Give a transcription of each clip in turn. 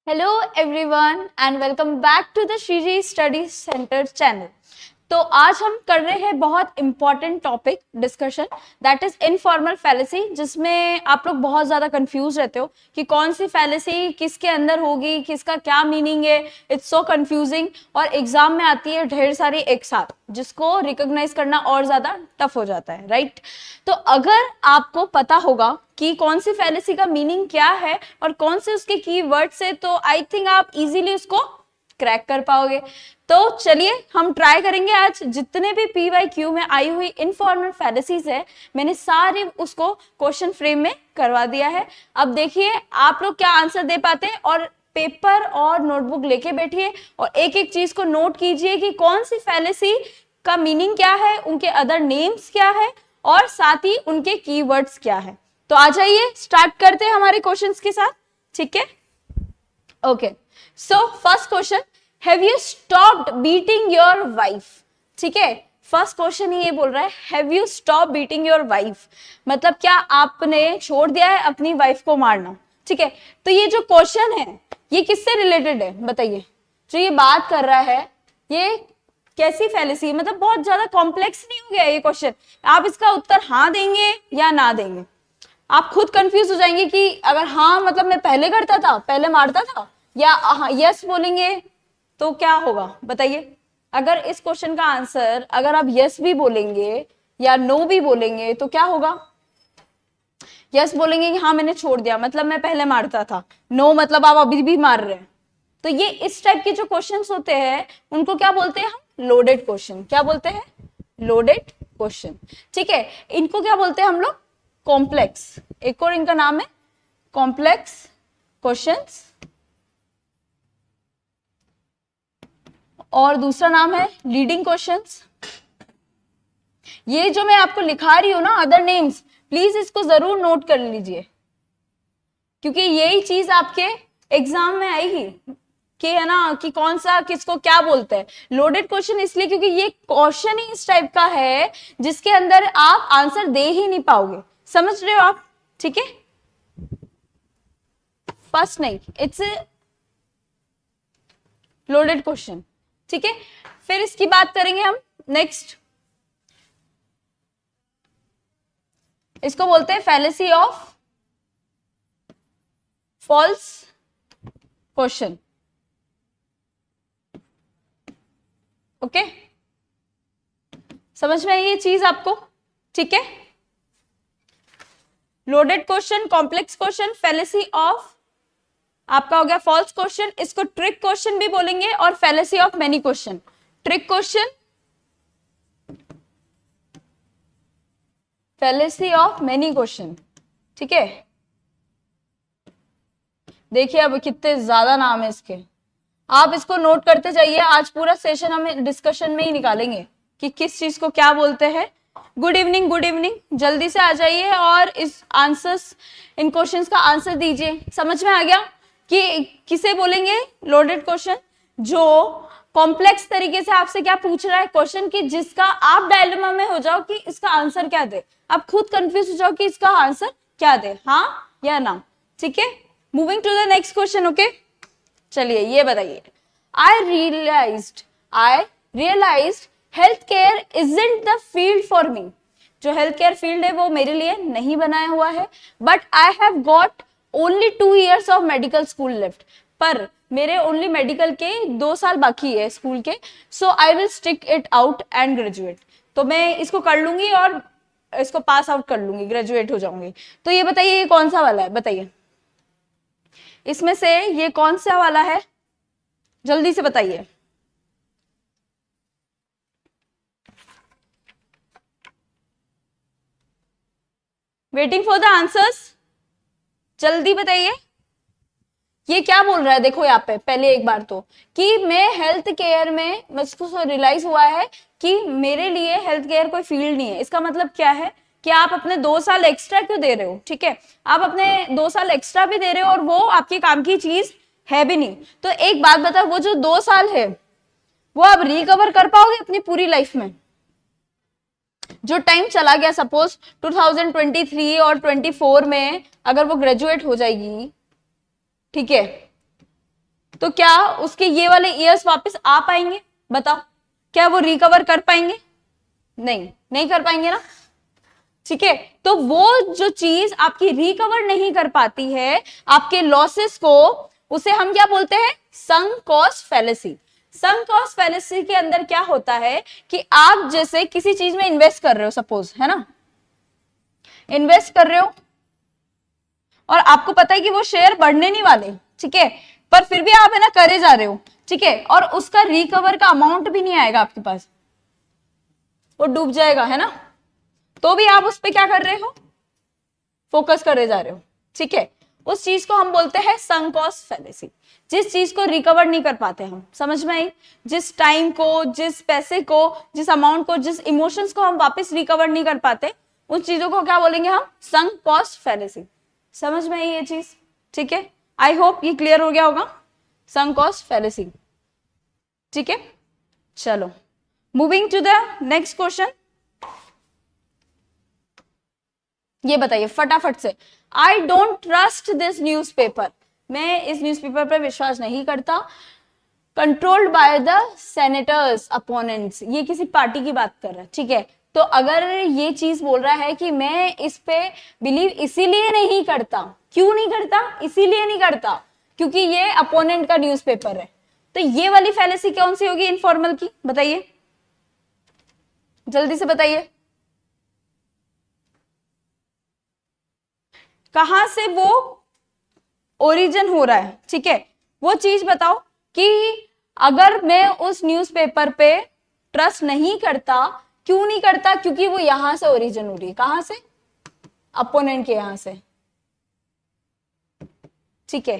Hello everyone and welcome back to the Shreeji study centre channel. तो आज हम कर रहे हैं बहुत important topic discussion that is informal fallacy, जिसमें आप लोग बहुत ज्यादा कंफ्यूज रहते हो कि कौन सी फैलेसी किसके अंदर होगी, किसका क्या मीनिंग है। इट्स सो कंफ्यूजिंग और एग्जाम में आती है ढेर सारी एक साथ, जिसको रिकॉग्नाइज करना और ज्यादा टफ हो जाता है, राइट। तो अगर आपको पता होगा कि कौन सी फैलेसी का मीनिंग क्या है और कौन से उसके कीवर्ड्स है, तो आई थिंक आप इजीली उसको क्रैक कर पाओगे। तो चलिए हम ट्राई करेंगे। आज जितने भी PYQ में आई हुई इनफॉर्मल फैलेसीज है, मैंने सारे उसको क्वेश्चन फ्रेम में करवा दिया है। अब देखिए आप लोग क्या आंसर दे पाते हैं, और पेपर और नोटबुक लेके बैठिए और एक एक चीज को नोट कीजिए कि कौन सी फैलेसी का मीनिंग क्या है, उनके अदर नेम्स क्या है और साथ ही उनके कीवर्ड्स क्या है। तो आ जाइए स्टार्ट करते हैं हमारे क्वेश्चंस के साथ, ठीक है। Okay, so first question, have you stopped beating your wife. ठीक है, फर्स्ट क्वेश्चन ही ये बोल रहा है have you stop beating your wife, मतलब क्या आपने छोड़ दिया है अपनी वाइफ को मारना। ठीक है, तो ये जो क्वेश्चन है ये किससे रिलेटेड है बताइए। जो ये बात कर रहा है ये कैसी फैलेसी, मतलब बहुत ज्यादा कॉम्प्लेक्स नहीं हो गया ये क्वेश्चन। आप इसका उत्तर हाँ देंगे या ना देंगे, आप खुद कंफ्यूज हो जाएंगे कि अगर हाँ मतलब मैं पहले करता था, पहले मारता था, या यस बोलेंगे तो क्या होगा बताइए। अगर इस क्वेश्चन का आंसर अगर आप यस भी बोलेंगे या नो भी बोलेंगे तो क्या होगा। यस बोलेंगे कि हाँ मैंने छोड़ दिया, मतलब मैं पहले मारता था। नो मतलब आप अभी भी मार रहे हैं। तो ये इस टाइप के जो क्वेश्चंस होते हैं उनको क्या बोलते हैं हम, लोडेड क्वेश्चन। क्या बोलते हैं, लोडेड क्वेश्चन। ठीक है, इनको क्या बोलते हैं हम लोग, कॉम्प्लेक्स। एक और इनका नाम है कॉम्प्लेक्स क्वेश्चंस, और दूसरा नाम है लीडिंग क्वेश्चंस। ये जो मैं आपको लिखा रही हूं ना अदर नेम्स, प्लीज इसको जरूर नोट कर लीजिए, क्योंकि यही चीज आपके एग्जाम में आएगी कि है ना कि कौन सा किसको क्या बोलते हैं। लोडेड क्वेश्चन इसलिए क्योंकि ये क्वेश्चन ही इस टाइप का है जिसके अंदर आप आंसर दे ही नहीं पाओगे। समझ रहे हो आप, ठीक है। फर्स्ट नहीं, इट्स लोडेड क्वेश्चन, ठीक है। फिर इसकी बात करेंगे हम नेक्स्ट, इसको बोलते हैं fallacy of false question. Okay, समझ में आई ये चीज आपको, ठीक है। Loaded question, complex question, fallacy of आपका हो गया फॉल्स क्वेश्चन। इसको ट्रिक क्वेश्चन भी बोलेंगे और fallacy of many question. Trick question, fallacy of many question, ठीक है। देखिए अब कितने ज्यादा नाम है इसके, आप इसको नोट करते जाइए। आज पूरा सेशन हम डिस्कशन में ही निकालेंगे कि किस चीज को क्या बोलते हैं। गुड इवनिंग, गुड इवनिंग, जल्दी से आ जाइए और इस आंसर्स, इन क्वेश्चंस का आंसर दीजिए। समझ में आ गया कि किसे बोलेंगे लोडेड क्वेश्चन, जो कॉम्प्लेक्स तरीके से आपसे क्या पूछ रहा है क्वेश्चन की, जिसका आप डायलेमा में हो जाओ कि इसका आंसर क्या दे, आप खुद कंफ्यूज हो जाओ कि इसका आंसर क्या दे, हाँ या ना, ठीक है। Moving to the next question, okay. चलिए ये बताइए, I realized health care isn't the field for me. जो हेल्थ केयर फील्ड है वो मेरे लिए नहीं बनाया हुआ है, but I have got only 2 years of medical school left. पर मेरे ओनली मेडिकल के 2 साल बाकी है स्कूल के, so I will stick it out and graduate. तो मैं इसको कर लूंगी और इसको पास आउट कर लूंगी, ग्रेजुएट हो जाऊंगी। तो ये बताइए ये कौन सा वाला है, बताइए इसमें से ये कौन सा वाला है, जल्दी से बताइए। वेटिंग फॉर द आंसर्स, जल्दी बताइए। ये क्या बोल रहा है, देखो यहाँ पे पहले एक बार तो कि मैं हेल्थ केयर में, मुझको रियलाइज हुआ है कि मेरे लिए हेल्थ केयर कोई फील्ड नहीं है। इसका मतलब क्या है कि आप अपने 2 साल एक्स्ट्रा क्यों दे रहे हो, ठीक है। आप अपने 2 साल एक्स्ट्रा भी दे रहे हो और वो आपके काम की चीज है भी नहीं। तो एक बात बताओ, वो जो 2 साल है वो आप रिकवर कर पाओगे अपनी पूरी लाइफ में। जो टाइम चला गया, सपोज 2023 और 24 में अगर वो ग्रेजुएट हो जाएगी, ठीक है, तो क्या उसके ये वाले ईयर्स वापस आ पाएंगे? बताओ, क्या वो रिकवर कर पाएंगे? नहीं, नहीं कर पाएंगे ना। ठीक है, तो वो जो चीज आपकी रिकवर नहीं कर पाती है आपके लॉसेस को, उसे हम क्या बोलते हैं? Sunk cost fallacy. Sunk cost fallacy के अंदर क्या होता है कि आप जैसे किसी चीज में इन्वेस्ट कर रहे हो, सपोज, है ना, इन्वेस्ट कर रहे हो और आपको पता है कि वो शेयर बढ़ने नहीं वाले, ठीक है, पर फिर भी आप है ना करे जा रहे हो, ठीक है, और उसका रिकवर का अमाउंट भी नहीं आएगा आपके पास, वो डूब जाएगा, है ना, तो भी आप उस पर क्या कर रहे हो? फोकस करे जा रहे हो, ठीक है। उस चीज को हम बोलते हैं संक कॉस्ट फैलेसी। जिस चीज को रिकवर नहीं कर पाते हम, समझ में आई? जिस टाइम को, जिस पैसे को, जिस अमाउंट को, जिस इमोशंस को हम वापस रिकवर नहीं कर पाते, उन चीजों को क्या बोलेंगे हम? Sunk cost fallacy. समझ में आई ये चीज? ठीक है, आई होप ये क्लियर हो गया होगा, संक कॉस्ट फैलेसी। ठीक है, चलो moving to the next question. ये बताइए फटाफट से, I don't trust this newspaper, मैं इस न्यूज़पेपर पर विश्वास नहीं करता, controlled by the senator's opponents, ये किसी पार्टी की बात कर रहा है, ठीक है। तो अगर ये चीज बोल रहा है कि मैं इस पे बिलीव इसीलिए नहीं करता, क्यों नहीं करता? इसीलिए नहीं करता क्योंकि ये अपोनेंट का न्यूज़पेपर है, तो ये वाली फैलेसी कौन सी होगी इनफॉर्मल की? बताइए, जल्दी से बताइए, कहां से वो ओरिजिन हो रहा है, ठीक है, वो चीज बताओ कि अगर मैं उस न्यूज़पेपर पे ट्रस्ट नहीं करता, क्यों नहीं करता? क्योंकि वो यहां से ओरिजिन हो रही है, कहां से? अपोनेंट के यहां से, ठीक है।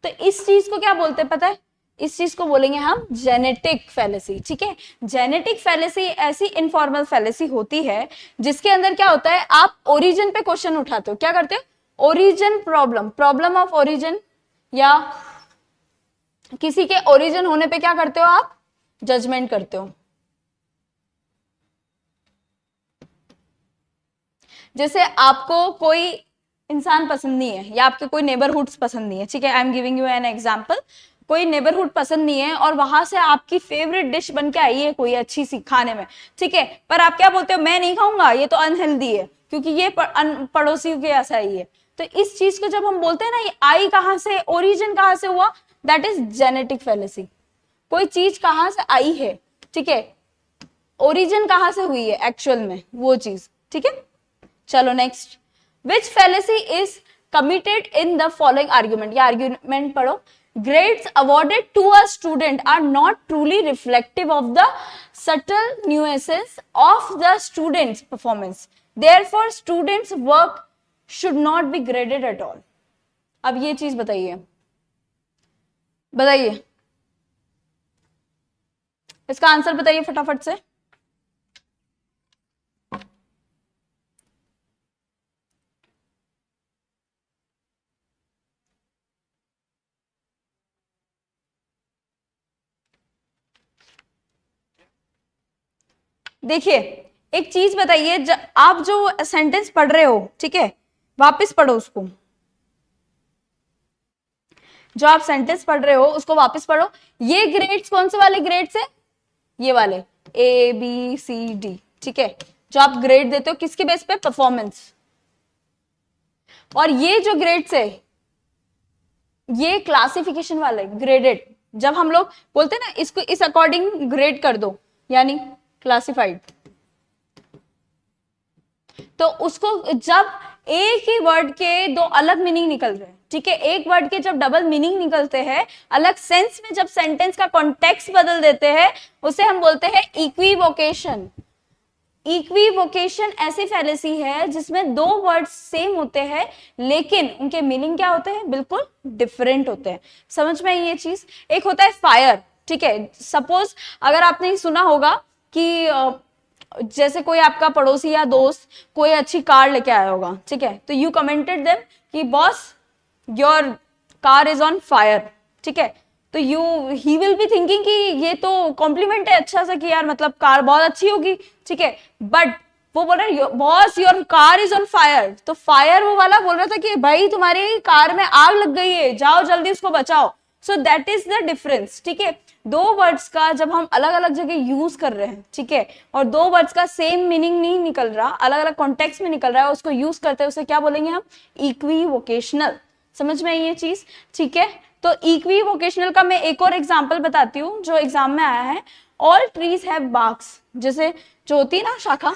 तो इस चीज को क्या बोलते हैं पता है? इस चीज को बोलेंगे हम जेनेटिक फैलेसी, ठीक है। जेनेटिक फैलेसी ऐसी इनफॉर्मल फैलेसी होती है जिसके अंदर क्या होता है, आप ओरिजिन पे क्वेश्चन उठाते हो, क्या करते हो? Origin problem, problem of origin, या किसी के ओरिजिन होने पे क्या करते हो आप? जजमेंट करते हो। जैसे आपको कोई इंसान पसंद नहीं है या आपके कोई नेबरहुड्स पसंद नहीं है, ठीक है, I am giving you an example, कोई नेबरहुड पसंद नहीं है और वहां से आपकी फेवरेट डिश बन के आई है कोई अच्छी सी खाने में, ठीक है, पर आप क्या बोलते हो? मैं नहीं खाऊंगा, ये तो अनहेल्दी है, क्योंकि ये पड़ोसियों के ऐसा ही है। तो इस चीज को जब हम बोलते हैं ना, ये आई कहां से, ओरिजिन कहां से हुआ, दैट इज जेनेटिक फैलेसी। कोई चीज कहां से आई है, ठीक है, ओरिजिन कहां से हुई है एक्चुअल में, वो चीज, ठीक है। चलो next, which fallacy is committed in the following argument, ये आर्ग्यूमेंट पढ़ो। Grades awarded to a student are not truly reflective of the subtle nuances of the student's performance. Therefore, students' work should not be graded at all. अब ये चीज बताइए, बताइए इसका answer बताइए फटाफट से। देखिए एक चीज बताइए, आप जो सेंटेंस पढ़ रहे हो, ठीक है, वापस पढ़ो उसको, जो आप सेंटेंस पढ़ रहे हो उसको वापस पढ़ो। ये ग्रेड्स कौन से वाले ग्रेड्स है? ये वाले ABCD, ठीक है, जो आप ग्रेड देते हो किसके बेस पे? परफॉर्मेंस। और ये जो ग्रेड्स है ये क्लासिफिकेशन वाले ग्रेडेड, जब हम लोग बोलते हैं ना इसको इस अकॉर्डिंग ग्रेड कर दो, यानी क्लासिफाइड, तो उसको जब एक ही वर्ड के दो अलग मीनिंग निकल रहे हैं, ठीक है, एक वर्ड के जब डबल मीनिंग निकलते हैं, अलग सेंस में जब सेंटेंस का कॉन्टेक्स्ट बदल देते हैं, उसे हम बोलते हैं इक्विवोकेशन। इक्विवोकेशन ऐसी फैलेसी है जिसमें दो वर्ड्स सेम होते हैं लेकिन उनके मीनिंग क्या होते हैं? बिल्कुल डिफरेंट होते हैं। समझ में ये चीज? एक होता है फायर, ठीक है, सपोज अगर आपने सुना होगा कि जैसे कोई आपका पड़ोसी या दोस्त कोई अच्छी कार लेके आया होगा, ठीक है, तो यू कमेंटेड देम कि boss your car is on fire, ठीक है, तो ही विल बी थिंकिंग कि ये तो कॉम्प्लीमेंट है अच्छा सा कि यार मतलब कार बहुत अच्छी होगी, ठीक है, बट वो बोल रहा है boss your car is on fire, तो फायर वो वाला बोल रहा था कि भाई तुम्हारी कार में आग लग गई है, जाओ जल्दी उसको बचाओ। So that is the difference, ठीक है। दो वर्ड्स का जब हम अलग अलग जगह यूज कर रहे हैं, ठीक है, और दो वर्ड्स का सेम मीनिंग नहीं निकल रहा, अलग अलग कॉन्टेक्स्ट में निकल रहा है, उसको यूज करते हैं, उसे क्या बोलेंगे हम, इक्विवोकेशनल। समझ में आई ये चीज, ठीक है। तो इक्विवोकेशनल का मैं एक और एग्जांपल बताती हूँ जो एग्जाम में आया है। ऑल ट्रीज हैव बार्क्स, जैसे जो होती है ना शाखा,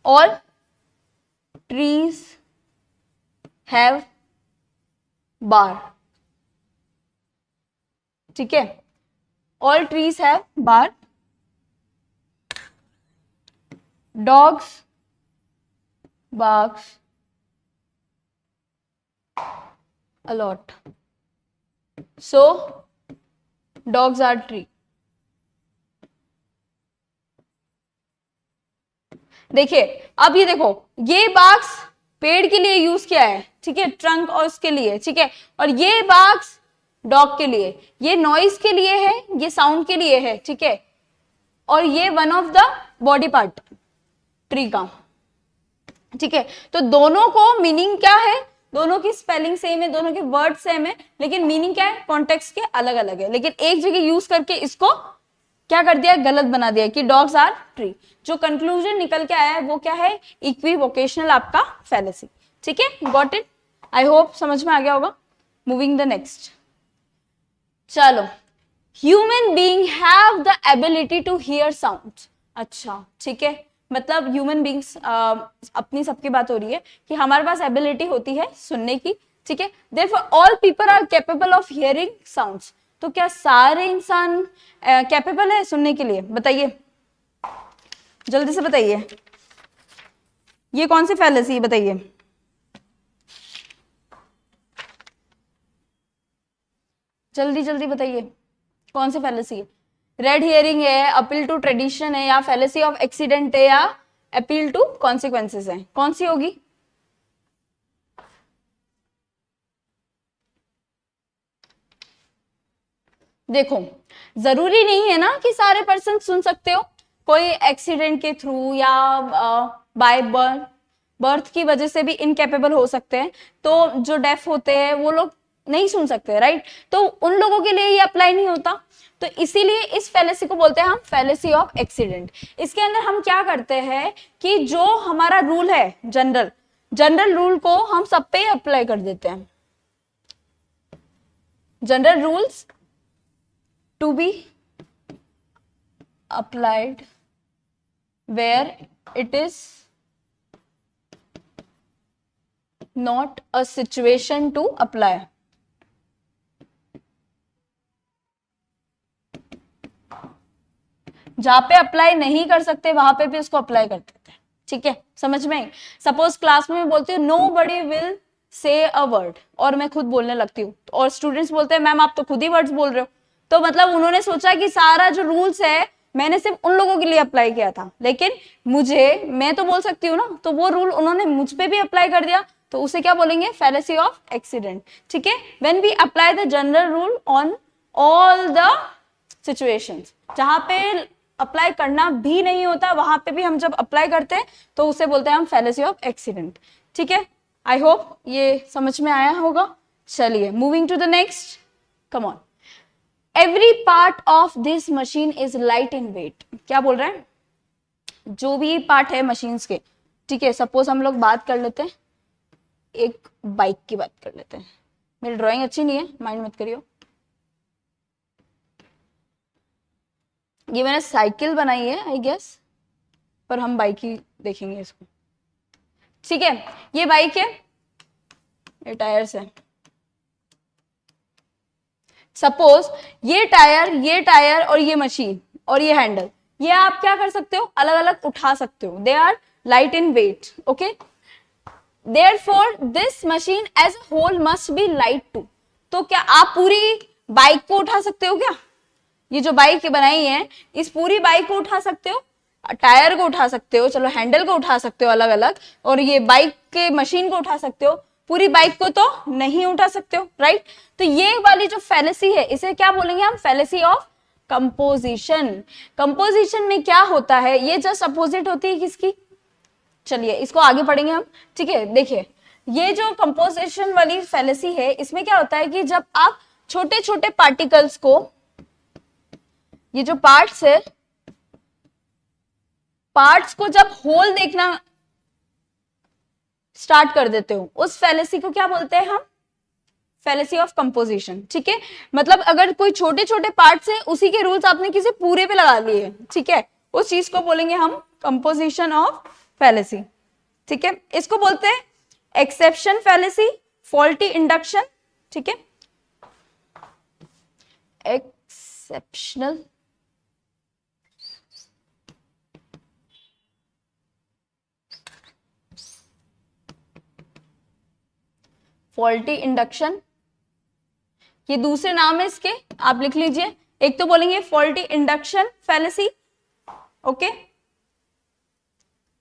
ऑल ट्रीज हैव बार, ठीक है, all trees have bar, dogs barks a lot, so dogs are tree। देखिए अब ये देखो, ये बाक्स पेड़ के लिए यूज किया है, ठीक है, ट्रंक और उसके लिए, ठीक है, और ये बाक्स डॉग के लिए, ये नॉइज के लिए है, ये साउंड के लिए है, ठीक है, और ये one of the body part tree का, ठीक है। तो दोनों को मीनिंग क्या है, दोनों की स्पेलिंग सेम है, दोनों के वर्ड सेम है, लेकिन मीनिंग क्या है, कॉन्टेक्स्ट के अलग अलग है, लेकिन एक जगह यूज करके इसको क्या कर दिया, गलत बना दिया कि डॉग्स आर ट्री। जो कंक्लूजन निकल के आया है वो क्या है, इक्विवोकेशनल आपका फैलेसी, ठीक है। गॉट इट, आई होप समझ में आ गया होगा। मूविंग द नेक्स्ट, चलो, human being have the ability to hear sounds. अच्छा, ठीक है, मतलब ह्यूमन बींग्स, अपनी सबकी बात हो रही है कि हमारे पास एबिलिटी होती है सुनने की, ठीक है। Therefore all people are capable of hearing sounds. तो क्या सारे इंसान कैपेबल है सुनने के लिए, बताइए, जल्दी से बताइए, ये कौन सी फैलेसी है, बताइए, जल्दी जल्दी बताइए, कौन सी फैलेसी है। रेड हियरिंग है, अपील टू ट्रेडिशन है, या फैलेसी ऑफ एक्सीडेंट है, या अपील टू कॉन्सिक्वेंसेस है, कौन सी होगी। देखो जरूरी नहीं है ना कि सारे पर्सन सुन सकते हो, कोई एक्सीडेंट के थ्रू या बाय बर्थ की वजह से भी इनकेपेबल हो सकते हैं, तो जो डेफ होते हैं वो लोग नहीं सुन सकते, राइट, तो उन लोगों के लिए ये अप्लाई नहीं होता। तो इसीलिए इस फैलेसी को बोलते हैं हम फैलेसी ऑफ एक्सीडेंट। इसके अंदर हम क्या करते हैं कि जो हमारा रूल है, जनरल रूल को हम सब पे अप्लाई कर देते हैं। General rules to be applied where it is not a situation to apply. जहां पे अप्लाई नहीं कर सकते वहां पे भी उसको अप्लाई कर देते हैं, ठीक है, समझ में। सपोज क्लास में मैं बोलती हूँ no buddy will say a word, और मैं खुद बोलने लगती हूँ, और स्टूडेंट्स बोलते हैं मैम आप तो खुद ही वर्ड्स बोल रहे हो। तो मतलब उन्होंने सोचा कि सारा जो रूल्स है मैंने सिर्फ उन लोगों के लिए अप्लाई किया था, लेकिन मैं तो बोल सकती हूँ ना, तो वो रूल उन्होंने मुझ पे भी अप्लाई कर दिया, तो उसे क्या बोलेंगे, फैलेसी ऑफ एक्सीडेंट, ठीक है। When we apply the general rule on all the situations, जहां पे अप्लाई करना भी नहीं होता वहां पे भी हम जब अप्लाई करते हैं तो उसे बोलते हैं हम फैलेसी ऑफ एक्सीडेंट, ठीक है। आई होप ये समझ में आया होगा। चलिए moving to the next, come on. Every part of this machine is light in weight. क्या बोल रहे हैं, जो भी पार्ट है मशीन्स के, ठीक है, सपोज हम लोग बात कर लेते हैं, एक बाइक की बात कर लेते हैं। मेरी ड्राइंग अच्छी नहीं है, माइंड मत करियो। ये मैंने साइकिल बनाई है आई गेस, पर हम बाइक ही देखेंगे इसको, ठीक है। ये बाइक है, ये टायर्स है। सपोज ये टायर और ये मशीन और ये हैंडल, ये आप क्या कर सकते हो, अलग अलग उठा सकते हो। They are light in weight, okay. Therefore this machine as a whole must be light too. तो क्या आप पूरी बाइक को उठा सकते हो क्या, ये जो बाइक बनाई है इस पूरी बाइक को उठा सकते हो, टायर को उठा सकते हो, चलो हैंडल को उठा सकते हो अलग अलग, और ये बाइक के मशीन को उठा सकते हो, पूरी बाइक को तो नहीं उठा सकते हो, राइट। तो ये वाली जो फैलेसी है इसे क्या बोलेंगे हम, फैलेसी ऑफ कंपोजिशन। कंपोजिशन में क्या होता है, ये जस्ट अपोजिट होती है किसकी, चलिए इसको आगे पढ़ेंगे हम, ठीक है। देखिए ये जो कंपोजिशन वाली फैलेसी है इसमें क्या होता है कि जब आप छोटे छोटे पार्टिकल्स को, ये जो पार्ट्स है, पार्ट्स को जब होल देखना स्टार्ट कर देते हो, उस फैलेसी को क्या बोलते हैं हम? Fallacy of composition. ठीक है, मतलब अगर कोई छोटे छोटे पार्ट्स है, उसी के रूल्स आपने किसी पूरे पे लगा लिए, ठीक है, उस चीज को बोलेंगे हम कंपोजिशन ऑफ फैलेसी। ठीक है, इसको बोलते हैं एक्सेप्शन फैलेसी, फॉल्टी इंडक्शन। ठीक है, एक्सेप्शनल फॉल्टी इंडक्शन, ये दूसरे नाम है इसके, आप लिख लीजिए। एक तो बोलेंगे फॉल्टी इंडक्शन फैलेसी, ओके,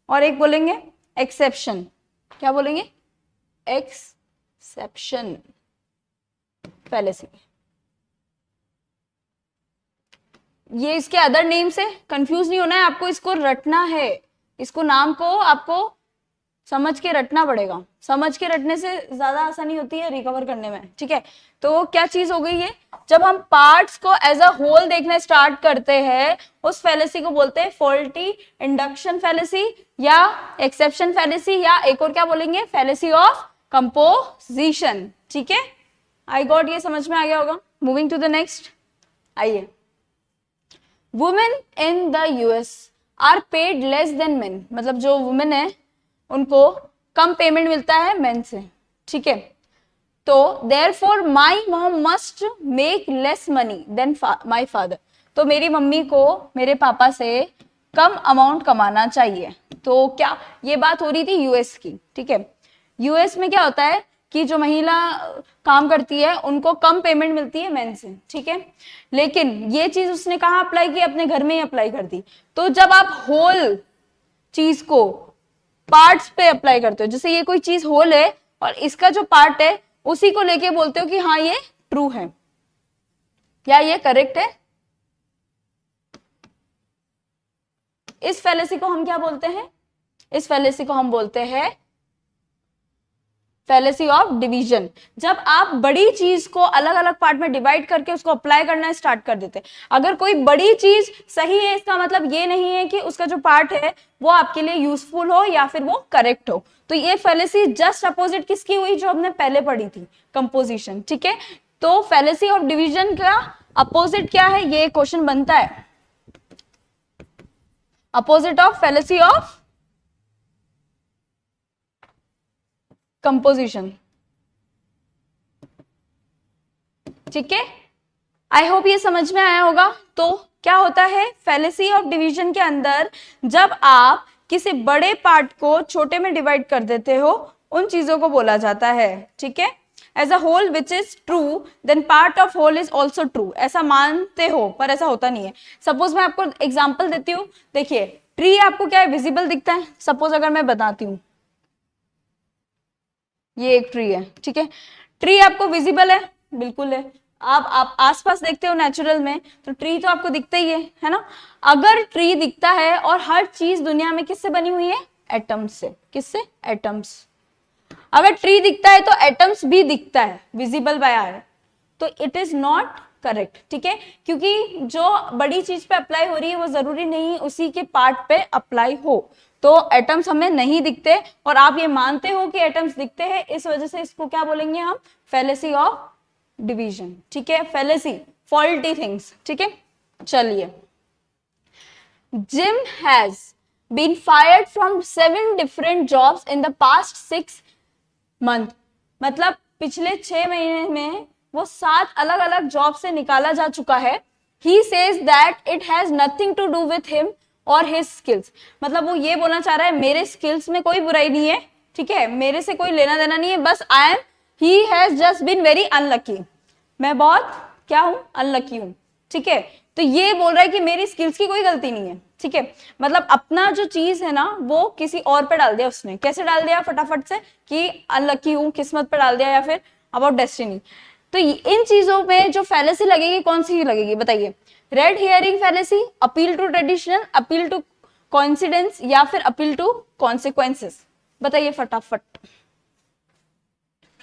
और एक बोलेंगे एक्सेप्शन। क्या बोलेंगे? Exception fallacy. ये इसके अदर नेम से कंफ्यूज नहीं होना है, आपको इसको रटना है, इसको नाम को आपको समझ के रटना पड़ेगा। समझ के रटने से ज्यादा आसानी होती है रिकवर करने में। ठीक है, तो क्या चीज हो गई है, जब हम पार्ट्स को एज अ होल देखना स्टार्ट करते हैं, उस फैलेसी को बोलते हैं फॉल्टी इंडक्शन फैलेसी या एक्सेप्शन फैलेसी, या एक और क्या बोलेंगे, फैलेसी ऑफ कंपोजिशन। ठीक है, आई गॉट, ये समझ में आ गया होगा। मूविंग टू द नेक्स्ट, आइए। Women in the US are paid less than men, मतलब जो वुमेन है उनको कम पेमेंट मिलता है मेन से। ठीक है, तो therefore my mom must make less money than my father, तो मेरी मम्मी को मेरे पापा से कम अमाउंट कमाना चाहिए। तो क्या ये बात हो रही थी यूएस की। ठीक है, यूएस में क्या होता है कि जो महिला काम करती है उनको कम पेमेंट मिलती है मेन से। ठीक है, लेकिन ये चीज उसने कहाँ अप्लाई की? अपने घर में ही अप्लाई कर दी। तो जब आप होल चीज को पार्ट्स पे अप्लाई करते हो, जैसे ये कोई चीज होल है और इसका जो पार्ट है उसी को लेके बोलते हो कि हाँ ये ट्रू है या ये करेक्ट है। इस फैलेसी को हम क्या बोलते हैं? इस फैलेसी को हम बोलते हैं फैलेसी ऑफ डिवीजन। जब आप बड़ी चीज को अलग अलग पार्ट में डिवाइड करके उसको अप्लाई करना स्टार्ट कर देते हैं। अगर कोई बड़ी चीज सही है, इसका मतलब ये नहीं है कि उसका जो पार्ट है वो आपके लिए यूजफुल हो या फिर वो करेक्ट हो। तो ये फैलेसी जस्ट अपोजिट किसकी हुई? जो हमने पहले पढ़ी थी, कंपोजिशन। ठीक है, तो फैलेसी ऑफ डिवीजन का अपोजिट क्या है, ये क्वेश्चन बनता है। Opposite of fallacy of composition. ठीक है, आई होप ये समझ में आया होगा। तो क्या होता है फैलेसी ऑफ डिवीजन के अंदर, जब आप किसी बड़े पार्ट को छोटे में डिवाइड कर देते हो, उन चीजों को बोला जाता है। ठीक है, as a whole which is true then part of whole is also true, ऐसा मानते हो पर ऐसा होता नहीं है। सपोज मैं आपको एग्जाम्पल देती हूँ, देखिए ट्री आपको क्या है, विजिबल दिखता है। सपोज अगर मैं बताती हूँ ये एक ट्री है। ठीक है, ट्री आपको विजिबल है, बिल्कुल है। आप आसपास देखते हो नेचुरल में तो ट्री तो आपको दिखता ही है ना। अगर ट्री दिखता है और हर चीज दुनिया में किससे बनी हुई है? एटम्स से। किससे? एटम्स। अगर ट्री दिखता है तो एटम्स भी दिखता है, विजिबल बाय आवर, तो इट इज नॉट करेक्ट। ठीक है, क्योंकि जो बड़ी चीज पे अप्लाई हो रही है वो जरूरी नहीं उसी के पार्ट पे अप्लाई हो। तो एटम्स हमें नहीं दिखते और आप ये मानते हो कि एटम्स दिखते हैं, इस वजह से इसको क्या बोलेंगे हम? Fallacy of division. ठीक है, फैलेसी, फॉल्टी थिंग्स। ठीक है, चलिए। Jim has been fired from 7 different jobs in the past 6 month, मतलब पिछले 6 महीने में वो 7 अलग अलग जॉब से निकाला जा चुका है। He says that it has nothing to do with him और his skills, मतलब वो ये बोलना चाह रहा है मेरे स्किल्स में कोई बुराई नहीं है। ठीक है, मेरे से कोई लेना देना नहीं है, बस he has just been very unlucky, मैं बहुत क्या हूं? अनलकी हूं। ठीक है, तो ये बोल रहा है कि मेरी स्किल्स की कोई गलती नहीं है। ठीक है, मतलब अपना जो चीज है ना वो किसी और पे डाल दिया उसने। कैसे डाल दिया? फटाफट से, कि अनलकी हूं, किस्मत पे डाल दिया, या फिर अबाउट डेस्टिनी। तो इन चीजों में जो फैलेसी लगेगी कौन सी लगेगी बताइए? Red herring fallacy, appeal to traditional, appeal to coincidence, या फिर अपील टू कॉन्सिक्वेंसेस? बताइए फटाफट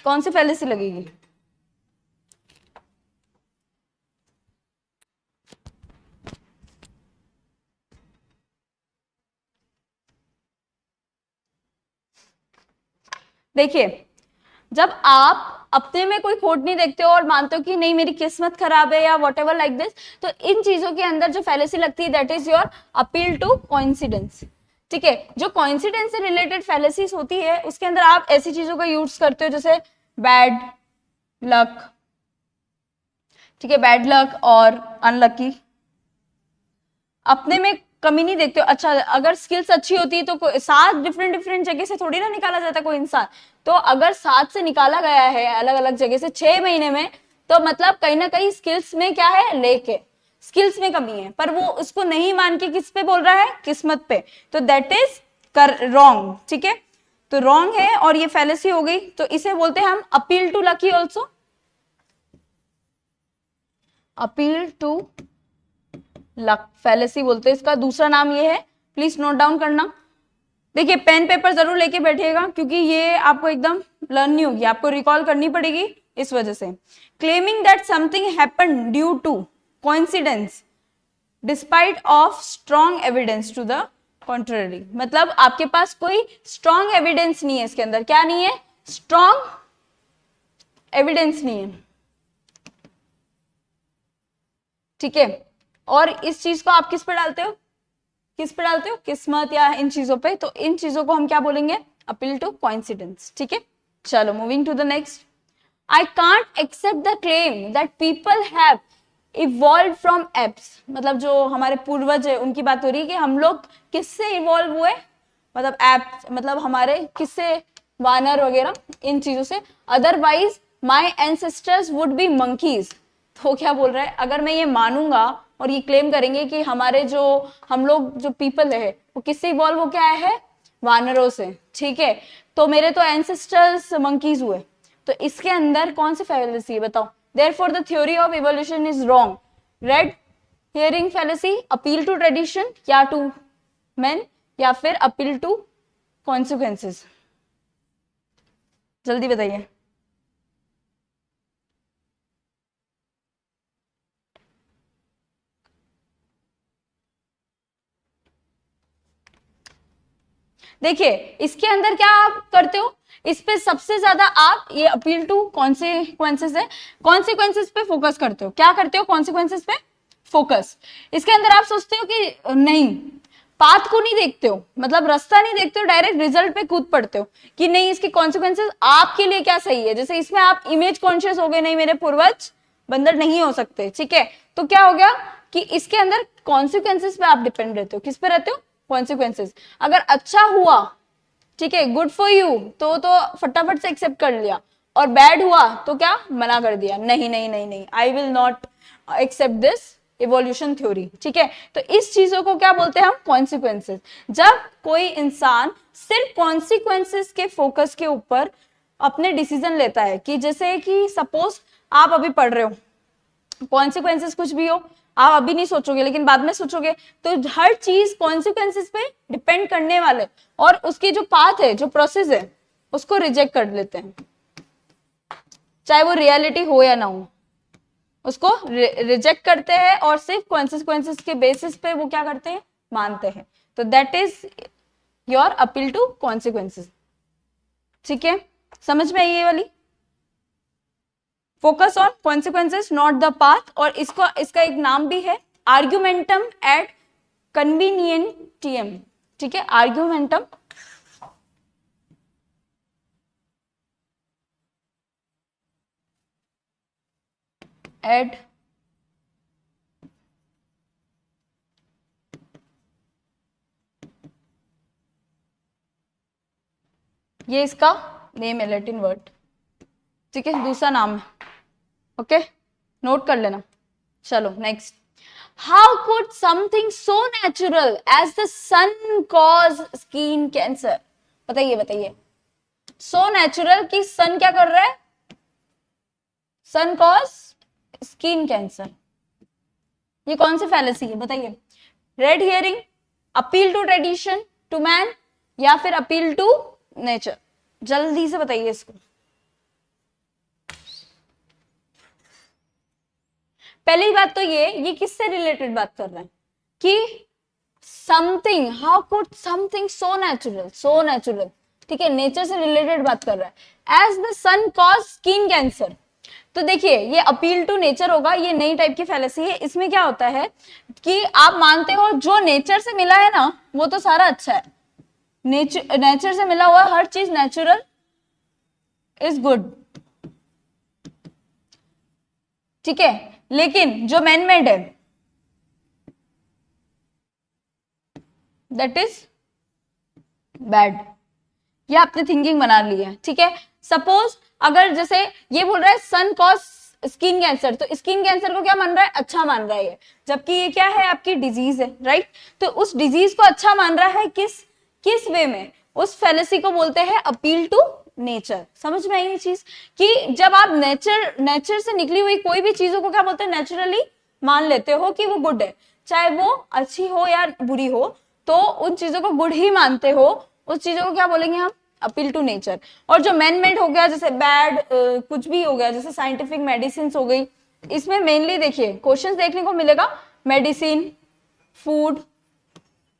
कौन सी फैलेसी लगेगी? देखिए, जब आप अपने में कोई खोट नहीं देखते हो और मानते हो कि नहीं मेरी किस्मत खराब है या वॉट एवर लाइक दिस, तो इन चीजों के अंदर जो फैलेसी लगती है that is your appeal to coincidence. ठीक है, जो कोइंसिडेंस से रिलेटेड फैलेसीज होती है उसके अंदर आप ऐसी चीजों का यूज करते हो जैसे बैड लक, ठीक है, बैड लक और अनलकी। अपने में कमी नहीं देखते हो। अच्छा, अगर स्किल्स अच्छी होती है तो 7 डिफरेंट डिफरेंट जगह से थोड़ी ना निकाला जाता कोई इंसान। तो अगर 7 से निकाला गया है अलग अलग जगह से 6 महीने में, तो मतलब कहीं ना कहीं स्किल्स में क्या है, लेके स्किल्स में कमी है, पर वो उसको नहीं मान के किस पे बोल रहा है, किस्मत पे। तो दैट इज रॉन्ग। ठीक है, तो रॉन्ग है और ये फैलेसी हो गई, तो इसे बोलते हैं हम appeal to lucky also, appeal to luck fallacy बोलते हैं। इसका दूसरा नाम ये है, प्लीज नोट डाउन करना। देखिए, पेन पेपर जरूर लेके बैठिएगा क्योंकि ये आपको एकदम लर्न नहीं होगी, आपको रिकॉल करनी पड़ेगी इस वजह से। Claiming that something happened due to coincidence despite of strong evidence to the contrary. मतलब आपके पास कोई स्ट्रॉन्ग एविडेंस नहीं है, इसके अंदर क्या नहीं है, स्ट्रॉन्ग एविडेंस नहीं है। ठीक है, और इस चीज को आप किस पे डालते हो, किस पे डालते हो, किस्मत या इन चीजों पे। तो इन चीजों को हम क्या बोलेंगे, अपील टू कोइंसिडेंस। ठीक है, चलो moving to the next. I can't accept the claim that people have evolve from apes. मतलब जो हमारे पूर्वज है उनकी बात हो रही है कि हम लोग किससे इवॉल्व हुए, मतलब एप्स, मतलब हमारे किससे, वानर वगैरह इन चीजों से। Otherwise my ancestors would be monkeys. तो क्या बोल रहा है, अगर मैं ये मानूंगा और ये क्लेम करेंगे कि हमारे जो हम लोग जो पीपल है वो किससे इवॉल्व हो क्या है, वानरों से। ठीक है, तो मेरे तो एंसेस्टर्स मंकीज हुए। तो इसके अंदर कौन सी फैलेसी है बताओ। Therefore the theory of evolution is wrong. Red herring fallacy, appeal to tradition या टू मेन, या फिर अपील टू कॉन्सिक्वेंसेस। जल्दी बताइए। देखिए, इसके अंदर क्या आप करते हो, इस पे सबसे ज्यादा आप ये अपील टू कॉन्सिक्वेंसेस है, कॉन्सिक्वेंसेस पे फोकस करते हो। क्या करते हो, कॉन्सिक्वेंसेस पे फोकस। इसके अंदर आप सोचते हो कि नहीं, पाथ को नहीं देखते हो, मतलब रास्ता नहीं देखते हो, डायरेक्ट रिजल्ट पे कूद पड़ते हो कि नहीं इसके कॉन्सिक्वेंसेस आपके लिए क्या सही है। जैसे इसमें आप इमेज कॉन्शियस हो गए, नहीं मेरे पूर्वज बंदर नहीं हो सकते। ठीक है, तो क्या हो गया कि इसके अंदर कॉन्सिक्वेंसेस पे आप डिपेंड रहते हो। किस पे रहते हो, कॉन्सिक्वेंसेस। अगर अच्छा हुआ, ठीक है, गुड फॉर यू, तो फटाफट से एक्सेप्ट कर लिया, और बैड हुआ तो क्या मना कर दिया, नहीं नहीं नहीं नहीं, I will not accept this evolution theory. ठीक है, तो इस चीजों को क्या बोलते हैं हम, कॉन्सिक्वेंसेस। जब कोई इंसान सिर्फ कॉन्सिक्वेंसेस के फोकस के ऊपर अपने डिसीजन लेता है, कि जैसे कि सपोज आप अभी पढ़ रहे हो, कॉन्सिक्वेंसेस कुछ भी हो आप अभी नहीं सोचोगे लेकिन बाद में सोचोगे, तो हर चीज कॉन्सिक्वेंसेस पे डिपेंड करने वाले, और उसकी जो पाथ है, जो प्रोसेस है, उसको रिजेक्ट कर लेते हैं, चाहे वो रियलिटी हो या ना हो, उसको रिजेक्ट करते हैं और सिर्फ कॉन्सिक्वेंसेस के बेसिस पे वो क्या करते हैं, मानते हैं। तो that is your appeal to consequences. ठीक है, समझ में आई ये वाली, focus on consequences not the path. और इसका एक नाम भी है, आर्ग्यूमेंटम एट कन्वीनियंटियम। ठीक है, आर्ग्यूमेंटम एट ये इसका नेम है, लैटिन वर्ड। ठीक है, दूसरा नाम है, ओके, नोट कर लेना। चलो next. How could something so natural as the sun cause skin cancer. बताइए बताइए, सो नेचुरल कि सन क्या कर रहा है, सन कॉज स्किन कैंसर, ये कौन सी फैलेसी है बताइए। Red herring, appeal to tradition to man, या फिर अपील टू नेचर। जल्दी से बताइए इसको। पहली बात तो ये किससे रिलेटेड बात कर रहे हैं कि something, how could something so natural, so natural, ठीक है, नेचर से रिलेटेड बात कर रहा है। As the sun cause skin cancer, तो देखिए ये अपील टू नेचर होगा, ये नई टाइप की फैलेसी है। इसमें क्या होता है कि आप मानते हो जो नेचर से मिला है ना वो तो सारा अच्छा है, नेचर से मिला हुआ हर चीज नेचुरल इज गुड, ठीक है, लेकिन जो मैन मेड है दैट इज बैड, ये आपने थिंकिंग बना ली है, ठीक है। सपोज अगर जैसे ये बोल रहा है सन कॉज स्किन कैंसर, तो स्किन कैंसर को क्या मान रहा है, अच्छा मान रहा है, जबकि ये क्या है, आपकी डिजीज है, राइट। तो उस डिजीज को अच्छा मान रहा है किस वे में, उस फैलेसी को बोलते हैं अपील टू नेचर। समझ में आई ये चीज कि जब आप नेचर से निकली हुई कोई भी चीजों को क्या बोलते हैं, नेचुरली मान लेते हो कि वो गुड है, चाहे वो अच्छी हो या बुरी हो, तो उन चीजों को गुड ही मानते हो, उस चीजों को क्या बोलेंगे हम, अपील टू नेचर। और जो मैन मेड हो गया, जैसे बैड कुछ भी हो गया, जैसे साइंटिफिक मेडिसिन हो गई, इसमें मेनली देखिए क्वेश्चंस देखने को मिलेगा, मेडिसिन, फूड,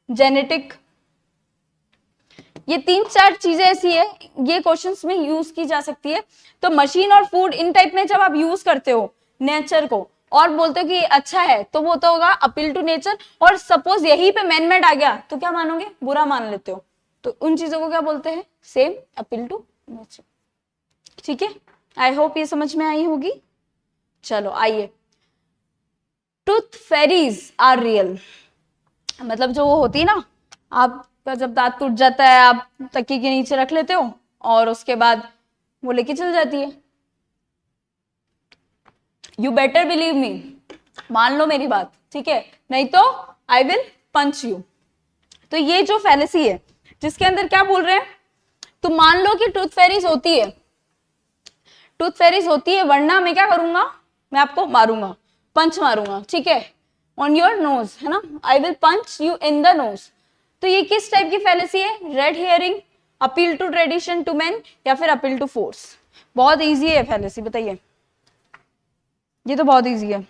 जेनेटिक, ये 3-4 चीजें ऐसी है ये क्वेश्चंस में यूज की जा सकती है। तो मशीन और फूड इन टाइप में जब आप यूज करते हो नेचर को और बोलते हो कि अच्छा है, तो वो तो होगा अपील टू नेचर। और सपोज यहीं पे मैन मेड आ गया तो क्या मानोगे, बुरा मान लेते हो, तो उन चीजों को क्या बोलते हैं, सेम अपील टू नेचर, ठीक है। आई होप ये समझ में आई होगी। चलो आइए, टूथ फेरीज आर रियल, मतलब जो वो होती है ना, आपका जब दांत टूट जाता है आप तकिए के नीचे रख लेते हो और उसके बाद वो लेके चल जाती है। यू बेटर बिलीव मी, मान लो मेरी बात, ठीक है, नहीं तो आई विल पंच यू। तो ये जो फैलेसी है जिसके अंदर क्या बोल रहे हैं, तो मान लो कि टूथ फेरीज होती है, टूथ फेरीज होती है, वरना मैं क्या करूंगा, मैं आपको मारूंगा, पंच मारूंगा, ठीक है, ऑन योर नोज, है ना, I will punch you in the nose. तो ये किस टाइप की फैलेसी है, red herring, appeal to tradition to men, या फिर अपील टू फोर्स। बहुत इजी है फैलेसी, बताइए, ये तो बहुत इजी है।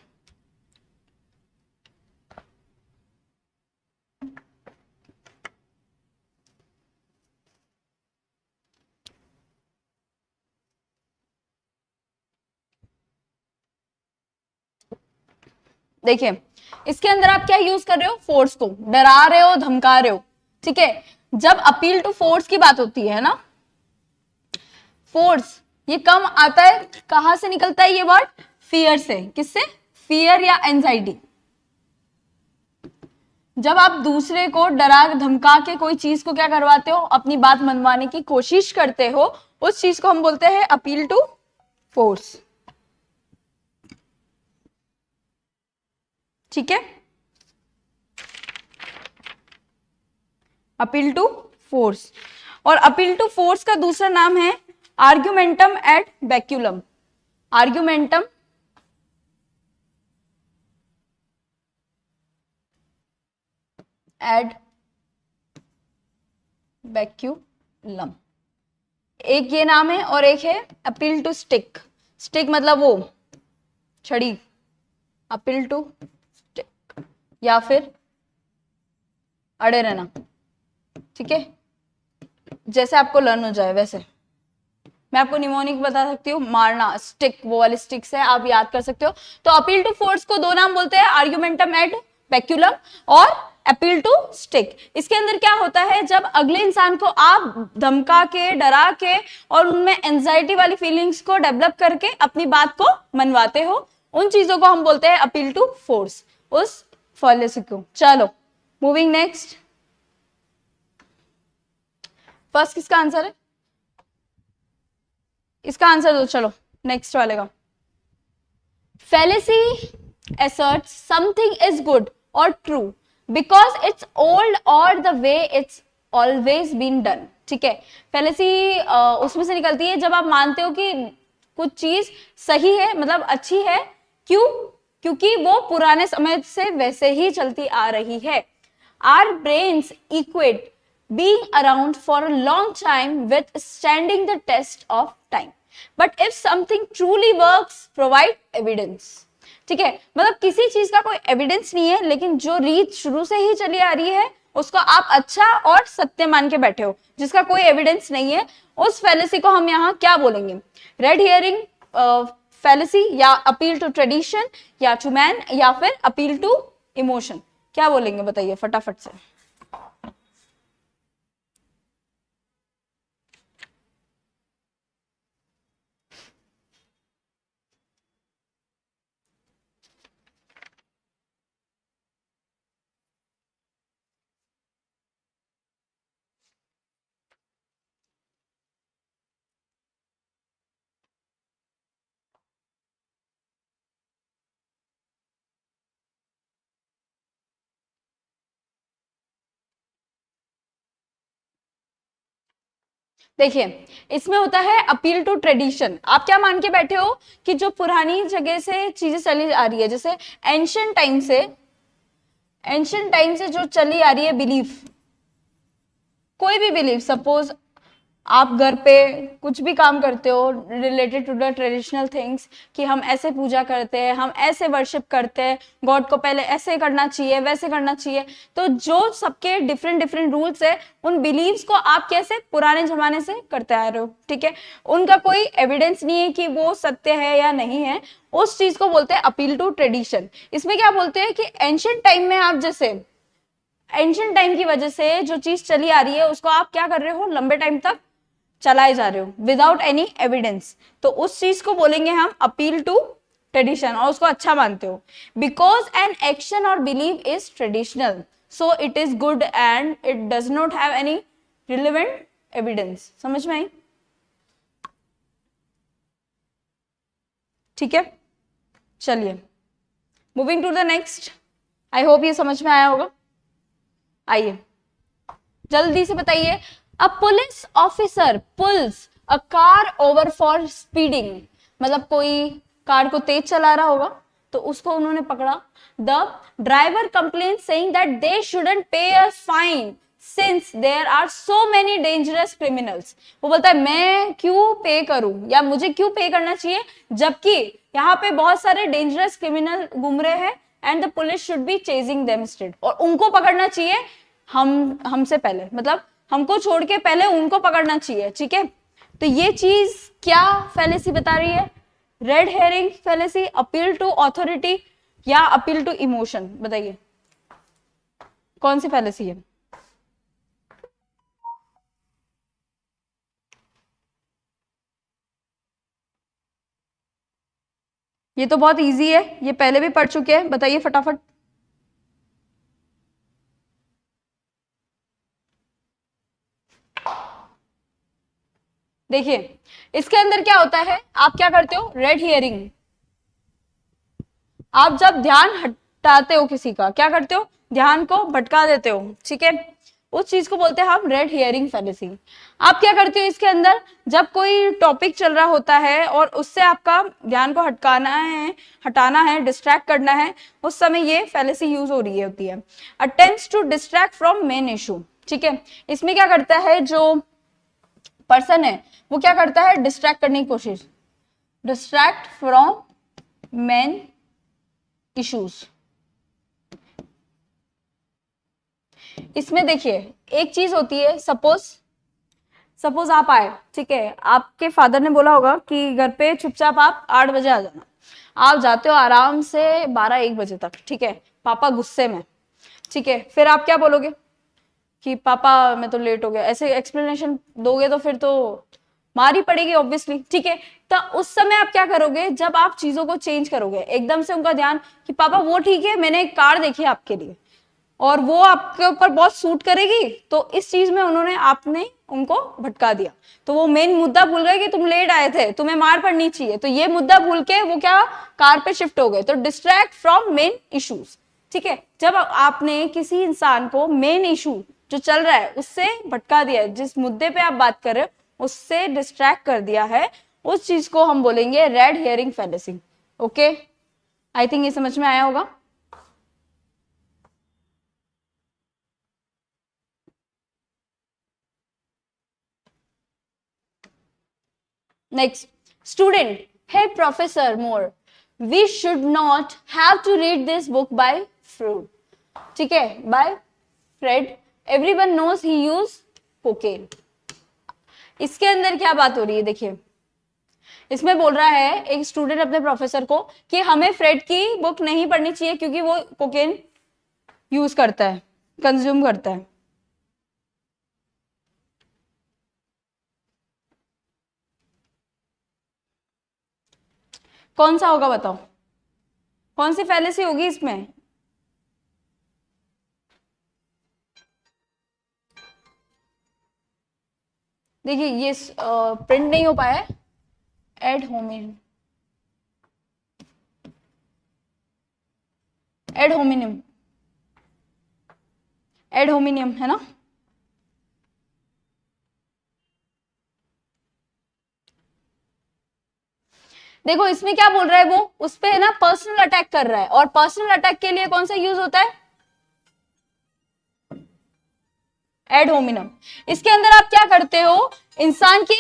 देखिए इसके अंदर आप क्या यूज कर रहे हो, फोर्स को, डरा रहे हो, धमका रहे हो, ठीक है। जब अपील टू फोर्स की बात होती है ना, फोर्स ये कम आता है, कहां से निकलता है ये वर्ड, फियर से, किससे, फियर या एंजाइटी। जब आप दूसरे को डरा धमका के कोई चीज को क्या करवाते हो, अपनी बात मनवाने की कोशिश करते हो, उस चीज को हम बोलते हैं अपील टू फोर्स, ठीक है, अपील टू फोर्स। और अपील टू फोर्स का दूसरा नाम है आर्ग्यूमेंटम एड बैक्यूलम, आर्ग्यूमेंटम एड बैक्यूलम, एक ये नाम है, और एक है अपील टू स्टिक, स्टिक मतलब वो छड़ी, अपील टू स्टिक, या फिर अड़े रहना, ठीक है, जैसे आपको लर्न हो जाए वैसे। मैं आपको निमोनिक बता सकती हूँ, मारना, स्टिक, वो वाली स्टिक से आप याद कर सकते हो। तो अपील टू फोर्स को दो नाम बोलते हैं, आर्ग्यूमेंटम एड बैक्यूलम और अपील टू स्टिक। इसके अंदर क्या होता है, जब अगले इंसान को आप धमका के, डरा के और उनमें एंजाइटी वाली फीलिंग्स को डेवलप करके अपनी बात को मनवाते हो, उन चीजों को हम बोलते हैं अपील टू फोर्स, उस फैलेसी को। चलो मूविंग नेक्स्ट, फर्स्ट किसका आंसर है, इसका आंसर दो, चलो नेक्स्ट वाले का। Fallacy asserts something is good or true because it's old or the way it's always been done, ठीक है। फैलेसी उसमें से निकलती है जब आप मानते हो कि कुछ चीज सही है, मतलब अच्छी है, क्यों, क्योंकि वो पुराने समय से वैसे ही चलती आ रही है। Our brains equate being around for a long time with standing the test of time. But if something truly works, provide evidence. ठीक है, मतलब किसी चीज का कोई एविडेंस नहीं है, लेकिन जो रीत शुरू से ही चली आ रही है उसको आप अच्छा और सत्य मान के बैठे हो, जिसका कोई एविडेंस नहीं है, उस फैलेसी को हम यहाँ क्या बोलेंगे? रेड हियरिंग फैलेसी, या अपील टू ट्रेडिशन, या टू मैन, या फिर अपील टू इमोशन, क्या बोलेंगे बताइए फटाफट से। देखिए, इसमें होता है अपील टू ट्रेडिशन। आप क्या मान के बैठे हो कि जो पुरानी जगह से चीजें चली आ रही है, जैसे एंशियंट टाइम से जो चली आ रही है बिलीफ, कोई भी बिलीफ, सपोज आप घर पे कुछ भी काम करते हो related to the traditional things, कि हम ऐसे पूजा करते हैं, हम ऐसे वर्शिप करते हैं गॉड को, पहले ऐसे करना चाहिए, वैसे करना चाहिए, तो जो सबके डिफरेंट डिफरेंट रूल्स है, उन बिलीव्स को आप कैसे पुराने जमाने से करते आ रहे हो, ठीक है, उनका कोई एविडेंस नहीं है कि वो सत्य है या नहीं है, उस चीज को बोलते हैं अपील टू ट्रेडिशन। इसमें क्या बोलते हैं कि एंशियंट टाइम में आप जैसे एंशियंट टाइम की वजह से जो चीज चली आ रही है उसको आप क्या कर रहे हो, लंबे टाइम तक चलाए जा रहे हो विदाउट एनी एविडेंस, तो उस चीज को बोलेंगे हम अपील टू ट्रेडिशन, और उसको अच्छा मानते हो। बिकॉज एन एक्शन और believe is traditional, so it is good and it does not have any relevant evidence. समझ में आई? ठीक है, चलिए moving to the next. I hope ये समझ में आया होगा। आइए जल्दी से बताइए, a police officer pulls a car over for speeding, मतलब कोई कार को तेज चला रहा होगा तो उसको उन्होंने पकड़ा। The driver complain saying that they shouldn't pay a fine since there are so many dangerous criminals. वो बोलता है मैं क्यों पे करूं, या मुझे क्यों पे करना चाहिए, जबकि यहाँ पे बहुत सारे डेंजरस क्रिमिनल घूम रहे हैं, and the police should be chasing them instead, और उनको पकड़ना चाहिए हमसे पहले, मतलब हमको छोड़ के पहले उनको पकड़ना चाहिए, ठीक है। तो ये चीज क्या फैलेसी बता रही है? Red herring fallacy, appeal to authority, या अपील टू इमोशन, बताइए कौन सी फैलेसी है? ये तो बहुत इजी है, ये पहले भी पढ़ चुके हैं, बताइए फटाफट। देखिए इसके अंदर क्या होता है, आप क्या करते हो, रेड हियरिंग, आप जब ध्यान हटाते हो किसी का, क्या करते हो, ध्यान को भटका देते हो, ठीक है, उस चीज को बोलते हैं हम रेड हियरिंग फैलेसी। आप क्या करते हो इसके अंदर, जब कोई टॉपिक चल रहा होता है और उससे आपका ध्यान को हटाना है, डिस्ट्रैक्ट करना है, उस समय ये फैलेसी यूज हो रही होती है। Attempts to distract from main issue, ठीक है, इसमें क्या करता है जो पर्सन है वो क्या करता है, डिस्ट्रैक्ट करने की कोशिश, डिस्ट्रैक्ट फ्रॉम मेन इश्यूज। इसमें देखिए एक चीज होती है, सपोज आप आए, ठीक है, आपके फादर ने बोला होगा कि घर पे चुपचाप आप 8 बजे आ जाना, आप जाते हो आराम से 12-1 बजे तक, ठीक है, पापा गुस्से में, ठीक है, फिर आप क्या बोलोगे कि पापा मैं तो लेट हो गया, ऐसे एक्सप्लेनेशन दोगे तो फिर तो मार ही पड़ेगी ऑब्वियसली, ठीक है। तो उस समय आप क्या करोगे, जब आप चीजों को चेंज करोगे, एकदम से उनका ध्यान कि पापा वो ठीक है, मैंने एक कार देखी आपके लिए और वो आपके ऊपर बहुत सूट करेगी, तो इस चीज में आपने उनको भटका दिया, तो वो मेन मुद्दा भूल गए कि तुम लेट आए थे, तुम्हें मार पड़नी चाहिए, तो ये मुद्दा भूल के वो क्या कार पे शिफ्ट हो गए, तो डिस्ट्रैक्ट फ्रॉम मेन इश्यूज, ठीक है। जब आपने किसी इंसान को मेन इशू जो चल रहा है उससे भटका दिया, जिस मुद्दे पे आप बात कर रहे हो उससे डिस्ट्रैक्ट कर दिया है, उस चीज को हम बोलेंगे red herring fallacy. Okay, I think ये समझ में आया होगा। Next, student, hey professor Moore, we should not have to read this book by Freud, ठीक है, by Freud everyone knows he use cocaine. इसके अंदर क्या बात हो रही है, देखिए इसमें बोल रहा है एक स्टूडेंट अपने प्रोफेसर को कि हमें फ्रेड की बुक नहीं पढ़नी चाहिए क्योंकि वो कोकेन यूज करता है, कंज्यूम करता है। कौन सा होगा बताओ, कौन सी फैलेसी होगी इसमें? देखिए ये प्रिंट नहीं हो पाया है, एड होमिन, एड होमिनियम, एड होमिनियम है ना। देखो इसमें क्या बोल रहा है, वो उस पे है ना पर्सनल अटैक कर रहा है, और पर्सनल अटैक के लिए कौन सा यूज होता है, एड होमिनम। इसके अंदर आप क्या करते हो, इंसान के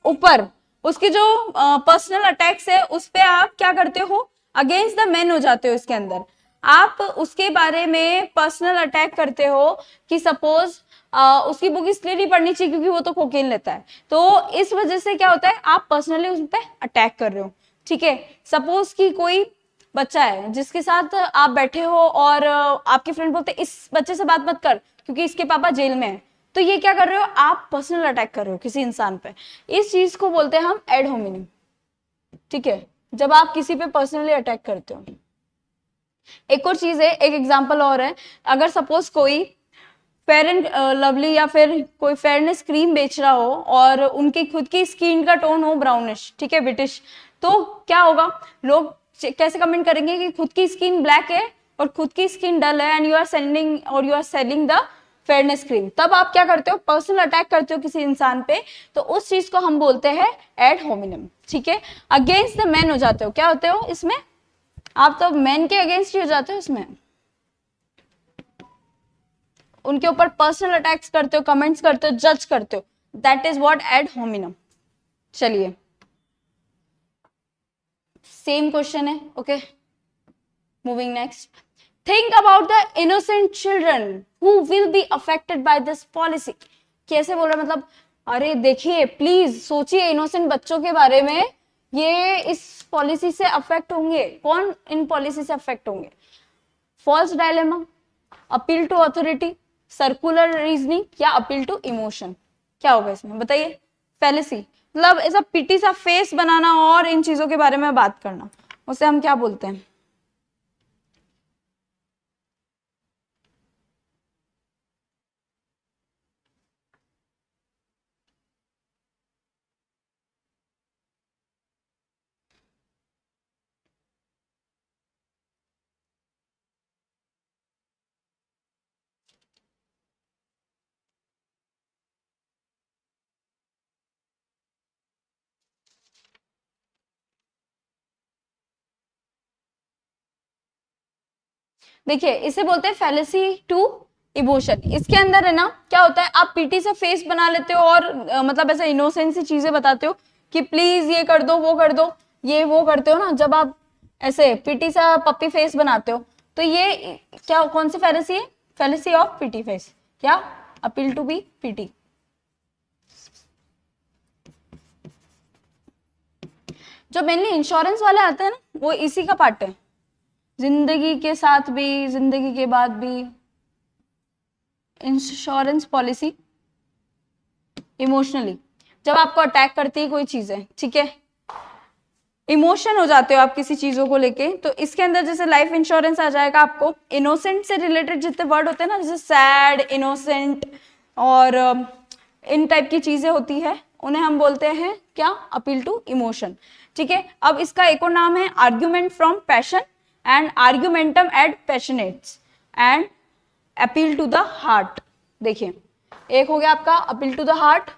ऊपर उसकी जो पर्सनल अटैक्स है उस पे आप क्या करते हो, अगेंस्ट द मैन हो जाते हो। इसके अंदर आप उसके बारे में पर्सनल अटैक करते हो कि सपोज उसकी बुक इसलिए नहीं पढ़नी चाहिए क्योंकि वो तो कोकेन लेता है। तो इस वजह से क्या होता है, आप पर्सनली उस पर अटैक कर रहे हो। ठीक है, सपोज कि कोई बच्चा है जिसके साथ आप बैठे हो और आपके फ्रेंड बोलते इस बच्चे से बात मत कर क्योंकि इसके पापा जेल में है, तो ये क्या कर रहे हो, आप पर्सनल अटैक कर रहे हो किसी इंसान पे। इस चीज को बोलते हैं हम एड होमिनिम। ठीक है, जब आप किसी पे पर्सनली अटैक करते हो। एक और चीज है, एक एग्जांपल और है, अगर सपोज कोई फेयर एंड लवली या फिर कोई फेयरनेस क्रीम बेच रहा हो और उनकी खुद की स्किन का टोन हो ब्राउनिश, ठीक है, ब्रिटिश, तो क्या होगा, लोग कैसे कमेंट करेंगे कि खुद की स्किन ब्लैक है और खुद की स्किन डल है एंड यू आर सेंडिंग और you are selling the fairness cream. तब आप क्या करते हो, पर्सनल अटैक करते हो किसी इंसान पे, तो उस चीज को हम बोलते हैं एड होमिनम। ठीक है, अगेंस्ट द मैन हो जाते हो, क्या होते हो इसमें, आप तो मैन के अगेंस्ट ही हो जाते हो, इसमें उनके ऊपर पर्सनल अटैक्स करते हो, कमेंट्स करते हो, जज करते हो, that is what add hominem. चलिए सेम क्वेश्चन है, okay, moving next. Think about the innocent children who will be affected by this policy. कैसे बोल रहा है, मतलब अरे देखिए प्लीज सोचिए इनोसेंट बच्चों के बारे में, ये इस पॉलिसी से अफेक्ट होंगे। कौन इन पॉलिसी से अफेक्ट होंगे, false dilemma, appeal to authority, circular reasoning या अपील टू इमोशन। क्या होगा इसमें बताइए, फैलेसी मतलब ऐसा पिटी सा फेस बनाना और इन चीजों के बारे में बात करना, उसे हम क्या बोलते हैं। देखिए इसे बोलते हैं फैलेसी टू इमोशन। इसके अंदर है ना क्या होता है, आप पीटी से फेस बना लेते हो और मतलब ऐसा इनोसेंट सी चीजें बताते हो कि प्लीज ये कर दो वो कर दो, ये वो करते हो ना, जब आप ऐसे पीटी सा पप्पी फेस बनाते हो, तो ये क्या, कौन सी फैलेसी है, फैलेसी ऑफ पीटी फेस, क्या, अपील टू बी पीटी। जो मेनली इंश्योरेंस वाले आते हैं ना, वो इसी का पार्ट है, जिंदगी के साथ भी जिंदगी के बाद भी, इंश्योरेंस पॉलिसी इमोशनली, जब आपको अटैक करती है कोई चीजें, ठीक है, इमोशन हो जाते हो आप किसी चीजों को लेके, तो इसके अंदर जैसे लाइफ इंश्योरेंस आ जाएगा। आपको इनोसेंट से रिलेटेड जितने वर्ड होते हैं ना, जैसे सैड, इनोसेंट और इन टाइप की चीजें होती है, उन्हें हम बोलते हैं क्या, अपील टू इमोशन। ठीक है, अब इसका एक और नाम है argument from passion and argumentum ad passiones and appeal to the heart. देखिए एक हो गया आपका appeal to the heart,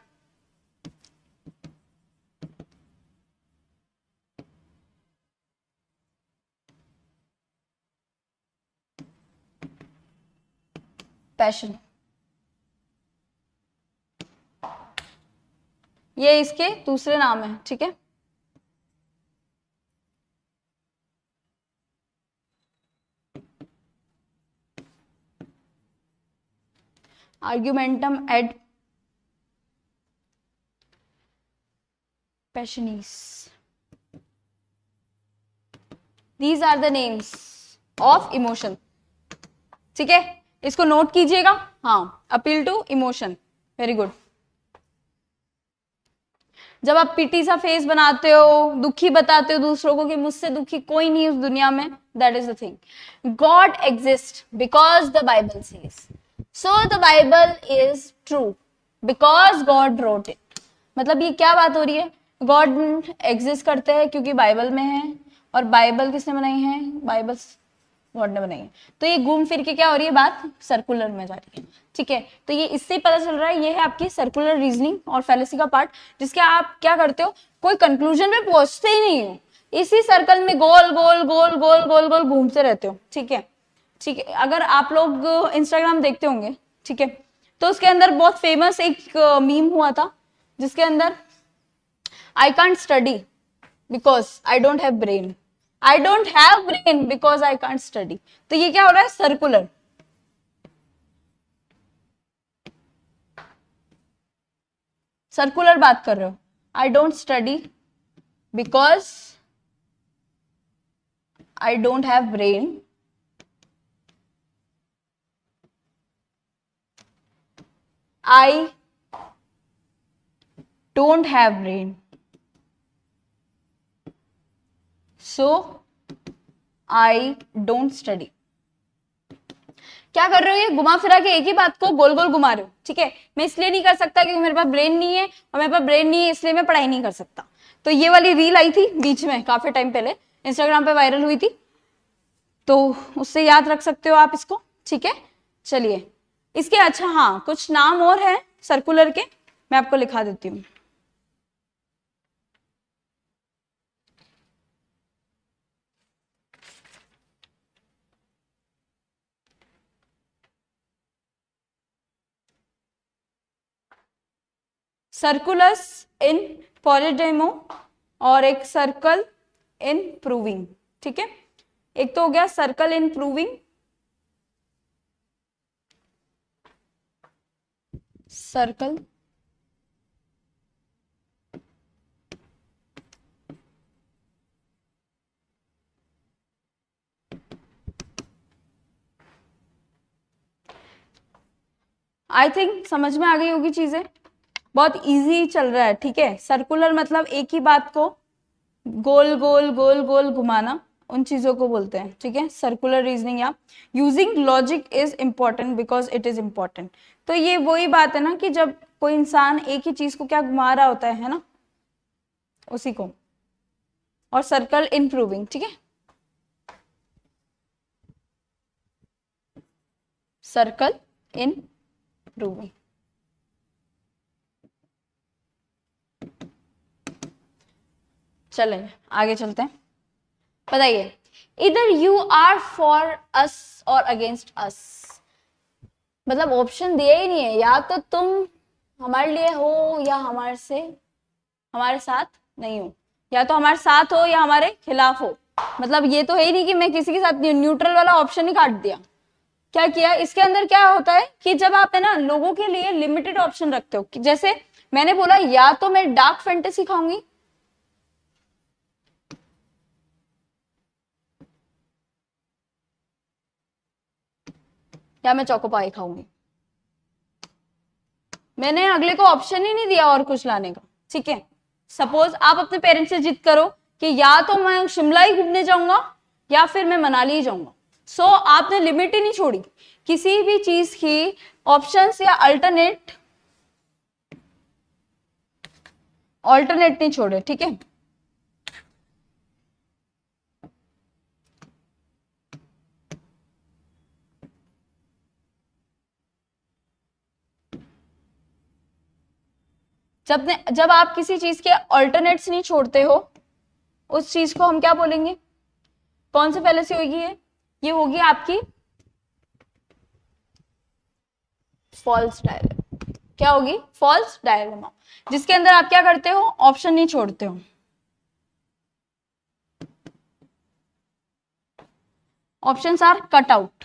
passion, ये इसके दूसरे नाम है। ठीक है, argumentum ad passionis. These are the names of emotion. ठीक है, इसको नोट कीजिएगा. हाँ, appeal to emotion, very good. जब आप पिटी सा फेस बनाते हो, दुखी बताते हो दूसरों को कि मुझसे दुखी कोई नहीं उस दुनिया में, that is the thing. God exist because the Bible says so. The Bible is true because God wrote it. मतलब ये क्या बात हो रही है? गॉड एग्जिस्ट करते हैं क्योंकि बाइबल में है, और बाइबल किसने बनाई है? बाइबल गॉड ने बनाई है. तो ये घूम फिर के क्या हो रही है? बात सर्कुलर में जा रही है. ठीक है, तो ये इससे ही पता चल रहा है, ये है आपकी सर्कुलर रीजनिंग और फैलेसी का पार्ट, जिसके आप क्या करते हो, कोई कंक्लूजन पे पहुंचते ही नहीं हो, इसी सर्कल में गोल गोल गोल गोल गोल गोल घूमते रहते हो. ठीक है, ठीक है. अगर आप लोग इंस्टाग्राम देखते होंगे, ठीक है, तो उसके अंदर बहुत फेमस एक मीम हुआ था, जिसके अंदर I can't study because I don't have brain, I don't have brain because I can't study. तो ये क्या हो रहा है? सर्कुलर. सर्कुलर बात कर रहे हो. I don't study because I don't have brain, I don't have brain, so I don't study. क्या कर रहे हो? ये घुमा फिरा के एक ही बात को गोल गोल घुमा रहे हो. ठीक है, मैं इसलिए नहीं कर सकता क्योंकि मेरे पास ब्रेन नहीं है, और मेरे पास ब्रेन नहीं है इसलिए मैं पढ़ाई नहीं कर सकता. तो ये वाली रील आई थी बीच में, काफी टाइम पहले इंस्टाग्राम पे वायरल हुई थी, तो उससे याद रख सकते हो आप इसको. ठीक है, चलिए इसके, अच्छा हाँ, कुछ नाम और है सर्कुलर के, मैं आपको लिखा देती हूँ. सर्कुलस इन पॉलीडेमो और एक सर्कल इन प्रूविंग. ठीक है, एक तो हो गया circle in proving, circle I think समझ में आ गई होगी चीजें, बहुत इजी चल रहा है. ठीक है, सर्कुलर मतलब एक ही बात को गोल गोल गोल गोल घुमाना, उन चीजों को बोलते हैं. ठीक है, सर्कुलर रीजनिंग या using logic is important because it is important. तो ये वही बात है ना कि जब कोई इंसान एक ही चीज को क्या घुमा रहा होता है ना, उसी को. और सर्कल इन प्रूविंग. ठीक है, सर्कल इन प्रूविंग. चलें आगे चलते हैं. बताइए, इधर यू आर फॉर अस और अगेंस्ट अस. मतलब ऑप्शन दिया ही नहीं है, या तो तुम हमारे लिए हो या हमारे साथ नहीं हो, या तो हमारे साथ हो या हमारे खिलाफ हो. मतलब ये तो है ही नहीं कि मैं किसी के साथ, न्यूट्रल वाला ऑप्शन ही काट दिया. क्या किया इसके अंदर? क्या होता है कि जब आप है ना लोगों के लिए लिमिटेड ऑप्शन रखते हो, जैसे मैंने बोला या तो मैं डार्क फैंटेसी खाऊंगी, या मैं चोकोपाई खाऊंगी. मैंने अगले को ऑप्शन ही नहीं दिया और कुछ लाने का. ठीक है, सपोज आप अपने पेरेंट्स से जिद करो कि या तो मैं शिमला ही घूमने जाऊंगा या फिर मैं मनाली ही जाऊंगा. सो आपने लिमिट ही नहीं छोड़ी किसी भी चीज की, ऑप्शंस या अल्टरनेट नहीं छोड़े. ठीक है, जब आप किसी चीज के अल्टरनेट्स नहीं छोड़ते हो, उस चीज को हम क्या बोलेंगे? कौन सी फैलेसी होगी ये होगी आपकी फॉल्स डायलेमा. क्या होगी? फॉल्स डायलेमा, जिसके अंदर आप क्या करते हो? ऑप्शन नहीं छोड़ते हो. Options are cut out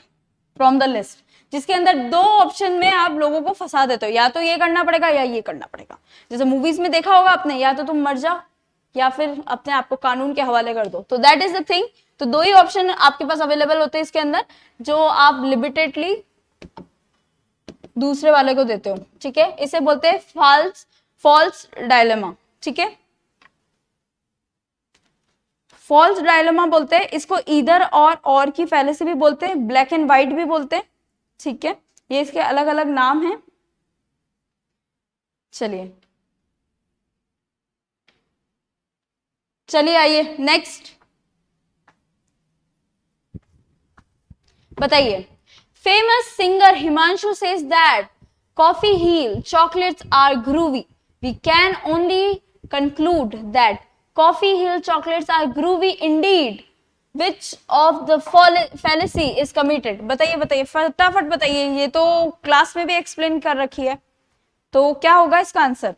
from the list. जिसके अंदर दो ऑप्शन में आप लोगों को फंसा देते हो, या तो ये करना पड़ेगा या ये करना पड़ेगा। जैसे मूवीज में देखा होगा आपने, या तो तुम मर जाओ या फिर अपने आप को कानून के हवाले कर दो। तो दैट इज द थिंग। तो दो ही ऑप्शन आपके पास अवेलेबल होते हैं इसके अंदर, जो आप लिमिटेडली दूसरे वाले को देते हो, ठीक है। इसे बोलते हैं फॉल्स डायलेमा, ठीक है। फॉल्स डायलेमा बोलते हैं इसको, ईदर और की फैलेसी भी बोलते हैं, ब्लैक एंड व्हाइट भी बोलते हैं, ठीक है। ये इसके अलग अलग नाम हैं। चलिए आइए नेक्स्ट बताइए। Famous singer Himanshu says that coffee heal chocolates are groovy, we can only conclude that coffee heal chocolates are groovy indeed, which of the fallacy is committed. बताइए बताइए फटाफट बताइए, ये तो क्लास में भी एक्सप्लेन कर रखी है। तो क्या होगा इसका आंसर?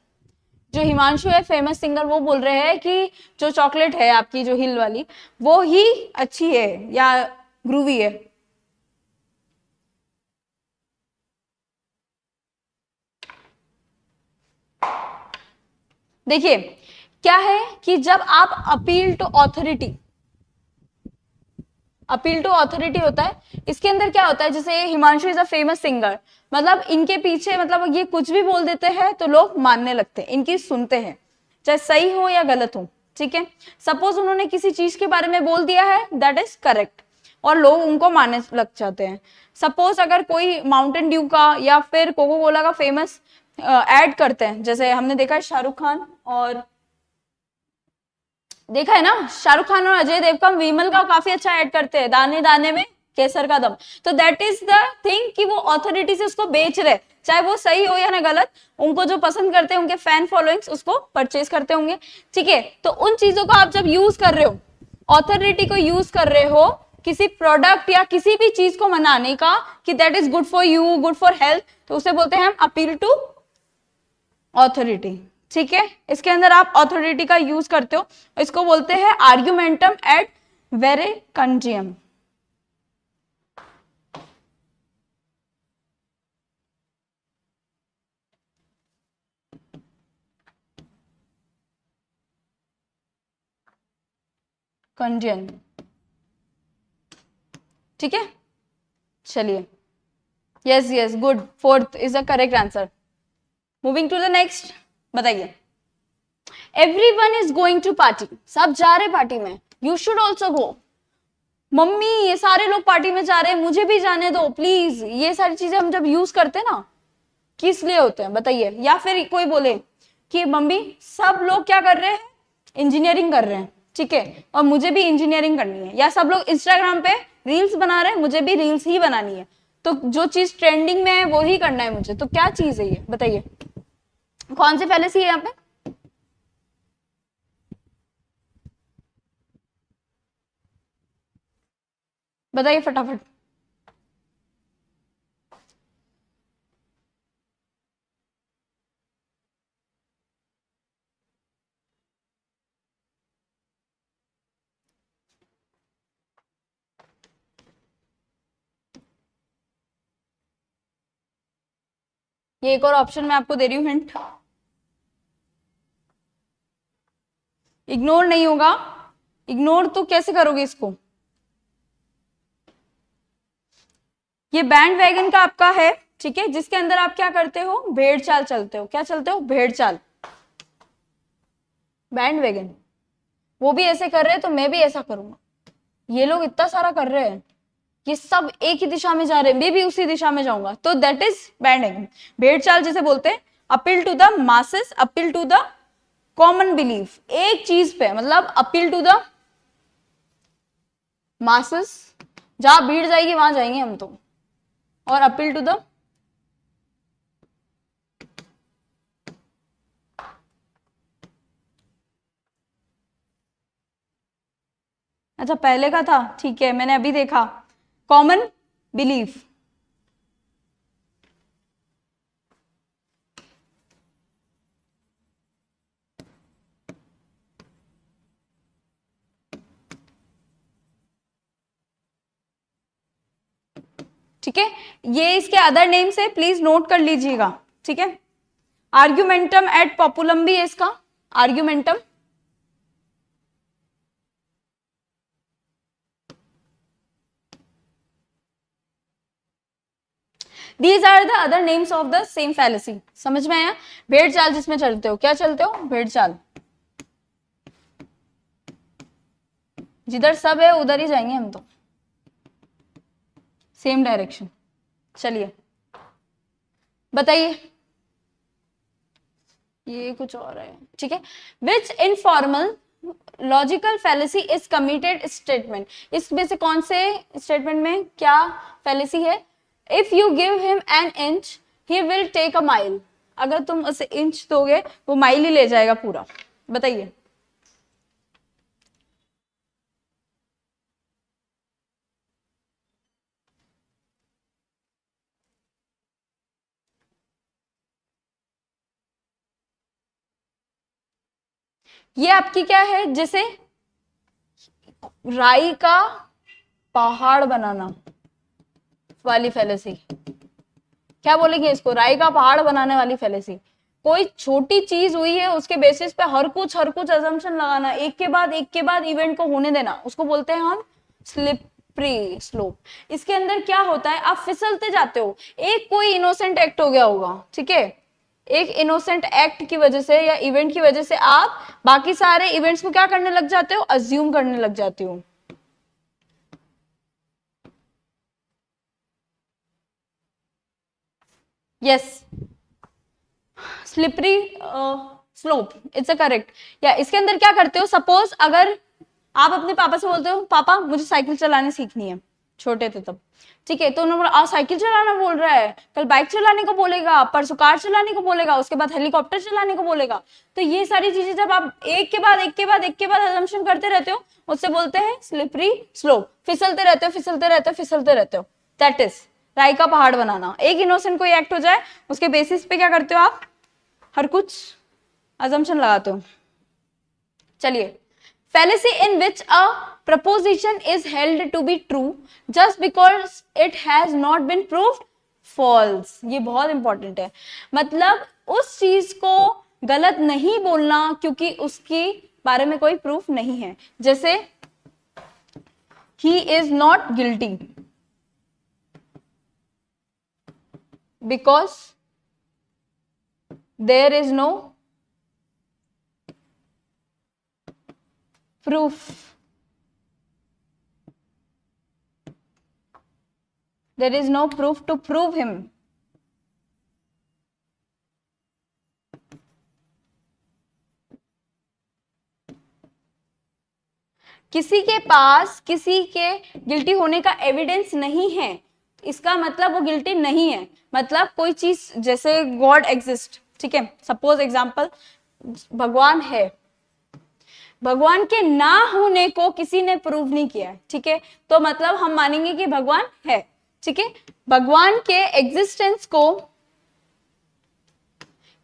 जो हिमांशु है फेमस सिंगर, वो बोल रहे हैं कि जो चॉकलेट है आपकी जो हिल वाली, वो ही अच्छी है या ग्रूवी है। देखिए क्या है कि जब आप अपील टू ऑथोरिटी होता है, इसके अंदर क्या होता है, जैसे Himanshu is a famous singer, मतलब इनके पीछे मतलब ये कुछ भी बोल देते हैं तो लोग मानने लगते हैं, इनकी सुनते हैं, चाहे सही हो या गलत हो, ठीक है। सपोज उन्होंने किसी चीज के बारे में बोल दिया है दैट इज करेक्ट, और लोग उनको मानने लग जाते हैं। सपोज अगर कोई माउंटेन ड्यू का या फिर कोको कोला का फेमस ऐड करते हैं, जैसे हमने देखा है शाहरुख खान और देखा है ना, शाहरुख खान और अजय देवगन विमल का काफी अच्छा ऐड करते हैं, दाने दाने में केसर का दम। तो दैट इज द थिंग कि वो ऑथोरिटी से उसको बेच रहे, चाहे वो सही हो या ना गलत, उनको जो पसंद करते हैं उनके फैन फॉलोइंग्स उसको परचेज करते होंगे, ठीक है। तो उन चीजों को आप जब यूज कर रहे हो, ऑथोरिटी को यूज कर रहे हो किसी प्रोडक्ट या किसी भी चीज को मनाने का कि that is good for you, good for health, तो उसे बोलते हैं हम अपील टू ऑथोरिटी, ठीक है। इसके अंदर आप ऑथोरिटी का यूज करते हो, इसको बोलते हैं आर्ग्यूमेंटम एड वेरेकंजियम। कंजियन, ठीक है। चलिए, yes yes good, fourth is the correct answer. Moving to the next, बताइए। Everyone is going to party, सब जा रहे पार्टी में, you should also go. Mummy ये सारे लोग पार्टी में जा रहे हैं, मुझे भी जाने दो प्लीज। ये सारी चीजें हम जब यूज करते हैं ना, किस लिए होते हैं बताइए। या फिर कोई बोले कि मम्मी सब लोग क्या कर रहे हैं, इंजीनियरिंग कर रहे हैं, ठीक है, और मुझे भी इंजीनियरिंग करनी है। या सब लोग इंस्टाग्राम पे रील्स बना रहे हैं, मुझे भी रील्स ही बनानी है। तो जो चीज ट्रेंडिंग में है वो ही करना है मुझे। तो क्या चीज है ये बताइए, कौन सी फैलेसी है यहाँ पे? बताइए फटाफट। ये एक और ऑप्शन मैं आपको दे रही हूँ, हिंट। इग्नोर नहीं होगा, इग्नोर तो कैसे करोगे इसको। ये बैंड वैगन का आपका है, ठीक है, जिसके अंदर आप क्या करते हो, भेड़ चाल चलते हो। क्या चलते हो? भेड़ चाल। बैंड वैगन, वो भी ऐसे कर रहे हैं तो मैं भी ऐसा करूंगा। ये लोग इतना सारा कर रहे हैं, ये सब एक ही दिशा में जा रहे हैं, मैं भी उसी दिशा में जाऊंगा, तो दैट इज बैंड वैगन। भेड़ चाल जिसे बोलते हैं, appeal to the masses, appeal to the common belief, एक चीज पे, मतलब अपील टू द मासेस, जहां भीड़ जाएगी वहां जाएंगे हम तो, और अपील टू द अच्छा पहले का था, ठीक है, मैंने अभी देखा, कॉमन बिलीफ। ठीक है, ये इसके अदर नेम से प्लीज नोट कर लीजिएगा, ठीक है। आर्ग्यूमेंटम एट पॉपुलम भी है इसका, आर्ग्यूमेंटम। These are the other names of the same fallacy. समझ में आया? भेड़ चाल जिसमें चलते हो, क्या चलते हो? भेड़ चाल। जिधर सब है उधर ही जाएंगे हम तो, सेम डायरेक्शन। चलिए बताइए, ये कुछ और है, ठीक है। Which informal logical fallacy is committed statement, इसमें से कौन से स्टेटमेंट में क्या फैलेसी है? If you give him an inch he will take a mile, अगर तुम उसे इंच दोगे वो माइल ही ले जाएगा पूरा। बताइए, ये आपकी क्या है? जैसे राई का पहाड़ बनाना वाली फैलेसी, क्या बोलेंगे इसको? राई का पहाड़ बनाने वाली फैलेसी। कोई छोटी चीज हुई है उसके बेसिस पे हर कुछ अजम्पशन लगाना, एक के बाद इवेंट को होने देना, उसको बोलते हैं हम स्लिपरी स्लोप। इसके अंदर क्या होता है? आप फिसलते जाते हो, एक कोई इनोसेंट एक्ट हो गया होगा, ठीक है, एक इनोसेंट एक्ट की वजह से या इवेंट की वजह से आप बाकी सारे इवेंट्स को क्या करने लग जाते हो? अज्यूम करने लग जाते हो। Yes, slippery slope, it's a correct. या इसके अंदर क्या करते हो? सपोज अगर आप अपने पापा से बोलते हो, पापा मुझे साइकिल चलाने सीखनी है, छोटे थे तब, ठीक है, तो उन्होंने बोला साइकिल चलाना बोल रहा है, कल बाइक चलाने को बोलेगा, परसों कार चलाने को बोलेगा, उसके बाद हेलीकॉप्टर चलाने को बोलेगा। तो ये सारी चीजें जब आप एक के बाद अजम्पशन करते रहते हो, उससे बोलते हैं स्लिपरी स्लोप। फिसलते रहते हो, दैट इज राई का पहाड़ बनाना। एक इनोसेंट कोई एक्ट हो जाए, उसके बेसिस पे क्या करते हो आप? हर कुछ अजम्पशन लगाते हो। चलिए, fallacy in which a proposition is held to be true just because it has not been proved false, ये बहुत इंपॉर्टेंट है। मतलब उस चीज को गलत नहीं बोलना क्योंकि उसके बारे में कोई प्रूफ नहीं है। जैसे he is not guilty because there is no proof, there is no proof to prove him। किसी के पास किसी के गिल्टी होने का एविडेंस नहीं है, इसका मतलब वो गिल्टी नहीं है। मतलब कोई चीज, जैसे गॉड एग्जिस्ट, ठीक है, सपोज एग्जांपल भगवान है, भगवान के ना होने को किसी ने प्रूव नहीं किया है, ठीक है, तो मतलब हम मानेंगे कि भगवान है, ठीक है। भगवान के एग्जिस्टेंस को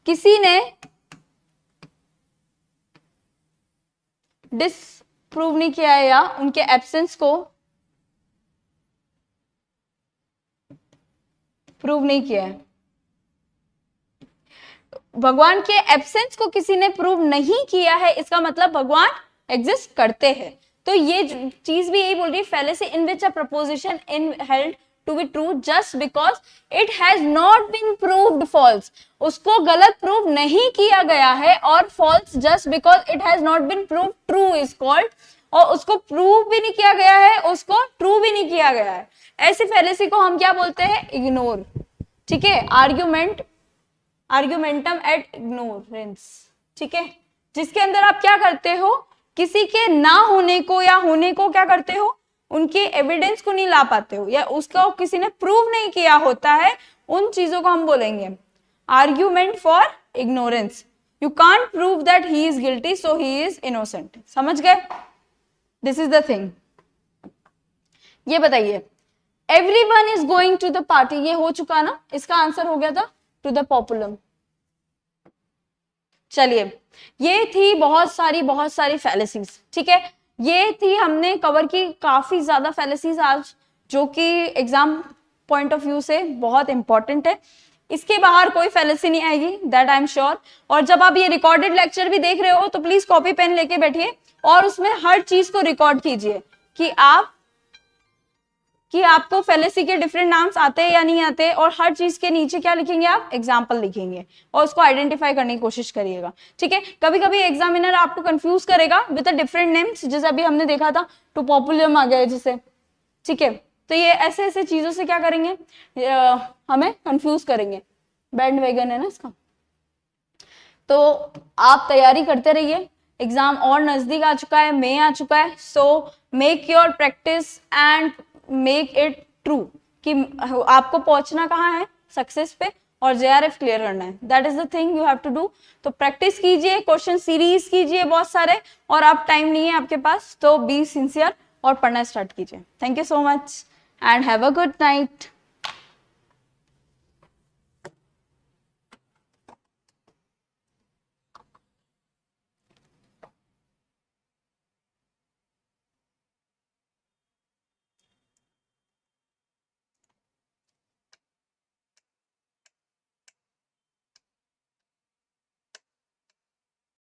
किसी ने डिसप्रूव नहीं किया है या उनके एब्सेंस को प्रूव नहीं किया है, भगवान के एब्सेंस को किसी ने प्रूव नहीं किया है, इसका मतलब भगवान एग्जिस्ट करते हैं। तो ये चीज भी यही बोल रही है, fallacy in which a proposition in held to be true just because it has not been proved false, उसको गलत प्रूव नहीं किया गया है, और false just because it has not been proved true is called, और उसको प्रूव भी नहीं किया गया है, उसको ट्रू भी नहीं किया गया है, ऐसी fallacy को हम क्या बोलते हैं? इग्नोर, ठीक है, आर्ग्यूमेंटम एट इग्नोरेंस, ठीक है, जिसके अंदर आप क्या करते हो? किसी के ना होने को या होने को क्या करते हो? उनके एविडेंस को नहीं ला पाते हो, या उसको किसी ने प्रूव नहीं किया होता है, उन चीजों को हम बोलेंगे argument for ignorance. You can't prove that he is guilty so he is innocent. समझ गए? This is the thing. ये बताइए, everyone is going to the party, ये हो चुका ना, इसका आंसर हो गया था टू द पॉपुलम। चलिए, ये थी बहुत सारी फैलेसीज, ठीक है, ये थी हमने कवर की काफी ज्यादा फैलेसीज आज, जो कि एग्जाम पॉइंट ऑफ व्यू से बहुत इंपॉर्टेंट है। इसके बाहर कोई फैलेसी नहीं आएगी, दैट आई एम श्योर। और जब आप ये रिकॉर्डेड लेक्चर भी देख रहे हो तो प्लीज कॉपी पेन लेके बैठिए और उसमें हर चीज को रिकॉर्ड कीजिए कि आपको फैलेसी के डिफरेंट नाम्स आते हैं या नहीं आते, और हर चीज के नीचे क्या लिखेंगे आप, एग्जाम्पल लिखेंगे और उसको आइडेंटिफाई करने की कोशिश करिएगा, ठीक है। कभी कभी एग्जामिनर आपको कंफ्यूज करेगा विद डिफरेंट नेम्स, जैसे अभी हमने देखा था टू पॉपुलम आ गया जिसे, ठीक है। तो ये ऐसे ऐसे चीजों से क्या करेंगे, हमें कंफ्यूज करेंगे, बैंड वैगन है ना इसका। तो आप तैयारी करते रहिए, एग्जाम और नजदीक आ चुका है, मई आ चुका है। So make your practice and make it true कि आपको पहुंचना कहाँ है, सक्सेस पे, और JRF क्लियर करना है, that is the thing you have to do. तो प्रैक्टिस कीजिए, क्वेश्चन सीरीज कीजिए बहुत सारे, और आप टाइम नहीं है आपके पास तो बी सिंसियर और पढ़ना स्टार्ट कीजिए। Thank you so much and have a good night.